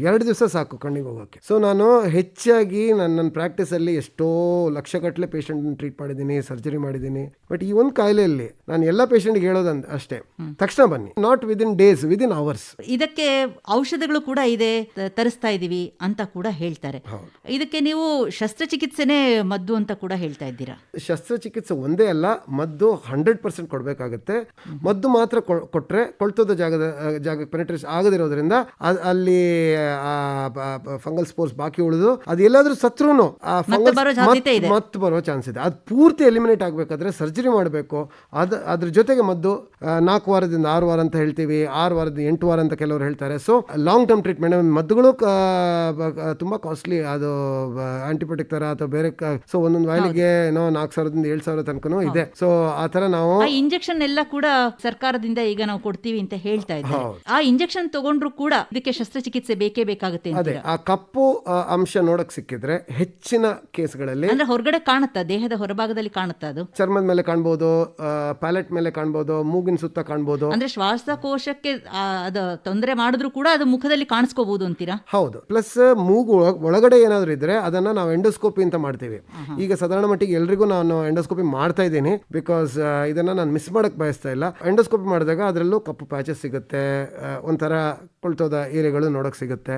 2 ದಿವಸ ಸಾಕು ಕಣ್ಣಿಗೆ ಹೋಗೋಕೆ. ಸೊ ನಾನು ಹೆಚ್ಚಾಗಿ ನನ್ನ ಪ್ರಾಕ್ಟೀಸ್ ಅಲ್ಲಿ ಎಷ್ಟೋ ಲಕ್ಷಗಟ್ಟಲೆ ಪೇಷಂಟ್ ಟ್ರೀಟ್ ಮಾಡಿದ್ದೀನಿ, ಸರ್ಜರಿ ಮಾಡಿದ್ದೀನಿ. ಬಟ್ ಈ ಒಂದು ಕಾಯಿಲೆಯಲ್ಲಿ ನಾನು ಎಲ್ಲ ಪೇಷಂಟ್ಗೆ ಹೇಳೋದು ಅಷ್ಟೇ, ತಕ್ಷಣ ಬನ್ನಿ, not within days, within hours. ಇದಕ್ಕೆ ಔಷಧಗಳು ಕೂಡ ಇದೆ, ತರಿಸ್ತಾ ಇದೀವಿ ಅಂತ ಕೂಡ ಹೇಳ್ತಾರೆ. ಇದಕ್ಕೆ ನೀವು ಶಸ್ತ್ರಚಿಕಿತ್ಸೆನೇ ಮದ್ದು ಅಂತ ಕೂಡ ಹೇಳ್ತಾ ಇದ್ದೀರಾ. ಶಸ್ತ್ರಚಿಕಿತ್ಸೆ ಒಂದೇ ಅಲ್ಲ, ಮದ್ದು 100% ಕೊಡಬೇಕಾಗುತ್ತೆ. ಮದ್ದು ಮಾತ್ರ ಕೊಟ್ರೆ ಕೊಳ್ತೋದ ಜಾಗಕ್ಕೆ ಪೆನೆಟ್ರೇಷನ್ ಆಗದಿರೋದ್ರಿಂದ ಅಲ್ಲಿ ಫಂಗಲ್ ಸ್ಪೋರ್ಸ್ ಬಾಕಿ ಉಳಿದು ಅದು ಎಲ್ಲಾದ್ರೂ ಸತ್ರುನು ಮತ್ತೆ ಬರೋ ಚಾನ್ಸ್ ಇದೆ. ಅದು ಪೂರ್ತಿ ಎಲಿಮಿನೇಟ್ ಆಗಬೇಕಾದ್ರೆ ಸರ್ಜರಿ ಮಾಡಬೇಕು. ಅದ್ರ ಜೊತೆಗೆ ಮದ್ದು 4 ವಾರದಿಂದ 6 ವಾರ ಅಂತ ಹೇಳ್ತೀವಿ, 6 ವಾರದಿಂದ 8 ವಾರ ಅಂತ ಕೆಲವರು ಹೇಳ್ತಾರೆ. ಸೊ ಲಾಂಗ್ ಟರ್ಮ್ ಟ್ರೀಟ್ಮೆಂಟ್ ಮದ್ದುಗಳು ತುಂಬಾ ಕಾಸ್ಟ್ಲಿ, ಅದು ಆಂಟಿಬಯೋಟಿಕ್ ತರ ಅಥವಾ ಬೇರೆ. ಸೊ ಒಂದೊಂದು ವಾಯಿಲಿಗೆ 4,000ದಿಂದ 7,000 ತನಕನೂ ಇದೆ. ಸೊ ಆ ತರ ನಾವು ಇಂಜೆಕ್ಷನ್ ಎಲ್ಲ ಕೂಡ ಸರ್ಕಾರದಿಂದ ಈಗ ನಾವು ಕೊಡ್ತೀವಿ ಅಂತ ಹೇಳ್ತಾ ಇದ್ದಾರೆ. ಆ ಇಂಜೆಕ್ಷನ್ ತಗೊಂಡ್ರು ಕೂಡ ಇದಕ್ಕೆ ಶಸ್ತ್ರಚಿಕಿತ್ಸೆ ಬೇಕೇ ಬೇಕಾಗುತ್ತೆ. ಅದೇ ಆ ಕಪ್ಪು ಅಂಶ ನೋಡಕ್ ಸಿಕ್ಕಿದ್ರೆ ಹೆಚ್ಚಿನ ಕೇಸ್ಗಳಲ್ಲಿ ಅಂದ್ರೆ ಹೊರಗಡೆ ಕಾಣುತ್ತಾ, ದೇಹದ ಹೊರಭಾಗದಲ್ಲಿ ಕಾಣುತ್ತಾ, ಅದು ಚರ್ಮದ ಮೇಲೆ ಕಾಣ್ಬೋದು, ಪ್ಯಾಲೆಟ್ ಮೇಲೆ ಕಾಣ್ಬೋದು, ಮೂಗಿನ ಸುತ್ತ ಕಾಣ್ಬೋದು. ಅಂದ್ರೆ ಶ್ವಾಸಕೋಶಕ್ಕೆ ಅದು ತೊಂದರೆ ಮಾಡಿದ್ರು ಕೂಡ ಅದು ಮುಖದಲ್ಲಿ ಕಾಣಿಸ್ಕೋಬಹುದು ಅಂತೀರಾ? ಹೌದು. ಪ್ಲಸ್ ಮೂಗು ಒಳಗಡೆ ಏನಾದ್ರು ಇದ್ರೆ ಅದನ್ನ ನಾವು ಎಂಡೋಸ್ಕೋಪಿ ಅಂತ ಮಾಡ್ತೀವಿ. ಈಗ ಸಾಧಾರಣ ಮಟ್ಟಿಗೆ ಎಲ್ರಿಗೂ ನಾನು ಎಂಡೋಸ್ಕೋಪಿ ಮಾಡ್ತಾ ಇದ್ದೀನಿ, ಬಿಕಾಸ್ ಇದನ್ನ ನಾನು ಮಿಸ್ ಮಾಡಕ್ ಬಯಸ್ತಾ ಇಲ್ಲ. ಎಂಡೋಸ್ಕೋಪಿ ಮಾಡಿದಾಗ ಅದರಲ್ಲೂ ಕಪ್ಪು ಪ್ಯಾಚಸ್ ಸಿಗುತ್ತೆ, ಒಂಥರ ಕೊಳ್ತೋದ ಏರಿಯಾಗಳು ನೋಡಕ್ ಸಿಗುತ್ತೆ.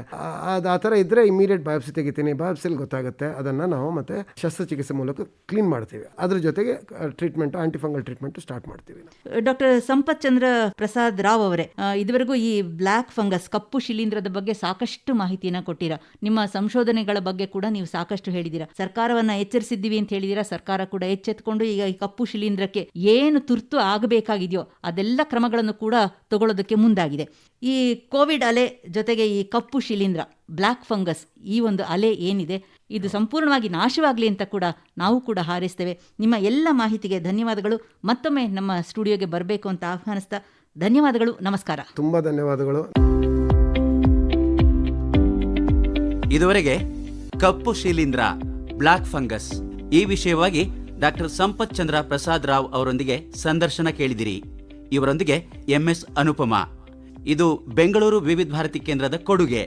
ಆ ಥರ ಇದ್ರೆ ಇಮಿಡಿಯೇಟ್ ಬಯಾಪ್ಸಿ ತೆಗಿತೀನಿ, ಬಯಾಪ್ಸಿಲಿ ಗೊತ್ತಾಗುತ್ತೆ. ಅದನ್ನ ನಾವು ಮತ್ತೆ ಶಸ್ತ್ರಚಿಕಿತ್ಸೆ ಮೂಲಕ ಕ್ಲೀನ್ ಮಾಡ್ತೀವಿ. ಅದ್ರ ಜೊತೆಗೆ ಟ್ರೀಟ್ಮೆಂಟ್, ಆಂಟಿಫಂಗಲ್ ಟ್ರೀಟ್ಮೆಂಟ್ ಸ್ಟಾರ್ಟ್ ಮಾಡ್ತೀವಿ. ಡಾಕ್ಟರ್ ಸಂಪತ್ ಚಂದ್ರ ಪ್ರಸಾದ್ ರಾವ್ ಅವರೇ, ಇದುವರೆಗೂ ಈ ಬ್ಲ್ಯಾಕ್ ಫಂಗಸ್, ಕಪ್ಪು ಶಿಲೀಂಧ್ರದ ಬಗ್ಗೆ ಸಾಕಷ್ಟು ಮಾಹಿತಿಯನ್ನು ಕೊಟ್ಟಿರಾ. ನಿಮ್ಮ ಸಂಶೋಧನೆಗಳ ಬಗ್ಗೆ ಕೂಡ ನೀವು ಸಾಕಷ್ಟು ಹೇಳಿದ್ದೀರಾ. ಸರ್ಕಾರವನ್ನ ಎಚ್ಚರಿಸಿದ್ದೀವಿ ಅಂತ ಹೇಳಿದ್ದೀರಾ. ಸರ್ಕಾರ ಕೂಡ ಎಚ್ಚೆತ್ತುಕೊಂಡು ಈಗ ಈ ಕಪ್ಪು ಶಿಲೀಂಧ್ರಕ್ಕೆ ಏನು ತುರ್ತು ಆಗಬೇಕಾಗಿದೆಯೋ ಅದೆಲ್ಲ ಕ್ರಮಗಳನ್ನು ಕೂಡ ತಗೊಳ್ಳೋದಕ್ಕೆ ಮುಂದಾಗಿದೆ. ಈ ಕೋವಿಡ್ ಅಲೆ ಜೊತೆಗೆ ಈ ಕಪ್ಪು ಶಿಲೀಂಧ್ರ, ಬ್ಲ್ಯಾಕ್ ಫಂಗಸ್, ಈ ಒಂದು ಅಲೆ ಏನಿದೆ ಇದು ಸಂಪೂರ್ಣವಾಗಿ ನಾಶವಾಗಲಿ ಅಂತ ಕೂಡ ನಾವು ಕೂಡ ಹಾರೈಸ್ತೇವೆ. ನಿಮ್ಮ ಎಲ್ಲ ಮಾಹಿತಿಗೆ ಧನ್ಯವಾದಗಳು. ಮತ್ತೊಮ್ಮೆ ನಮ್ಮ ಸ್ಟುಡಿಯೋಗೆ ಬರಬೇಕು ಅಂತ ಆಹ್ವಾನಿಸ್ತಾ ಧನ್ಯವಾದಗಳು, ನಮಸ್ಕಾರ. ತುಂಬಾ ಧನ್ಯವಾದಗಳು. ಇದುವರೆಗೆ ಕಪ್ಪು ಶಿಲೀಂಧ್ರ, ಬ್ಲ್ಯಾಕ್ ಫಂಗಸ್ ಈ ವಿಷಯವಾಗಿ ಡಾಕ್ಟರ್ ಸಂಪತ್ ಚಂದ್ರ ಪ್ರಸಾದ್ ರಾವ್ ಅವರೊಂದಿಗೆ ಸಂದರ್ಶನ ಕೇಳಿದಿರಿ. ಇವರೊಂದಿಗೆ MS ಅನುಪಮಾ. ಇದು ಬೆಂಗಳೂರು ವಿವಿಧ ಭಾರತಿ ಕೇಂದ್ರದ ಕೊಡುಗೆ.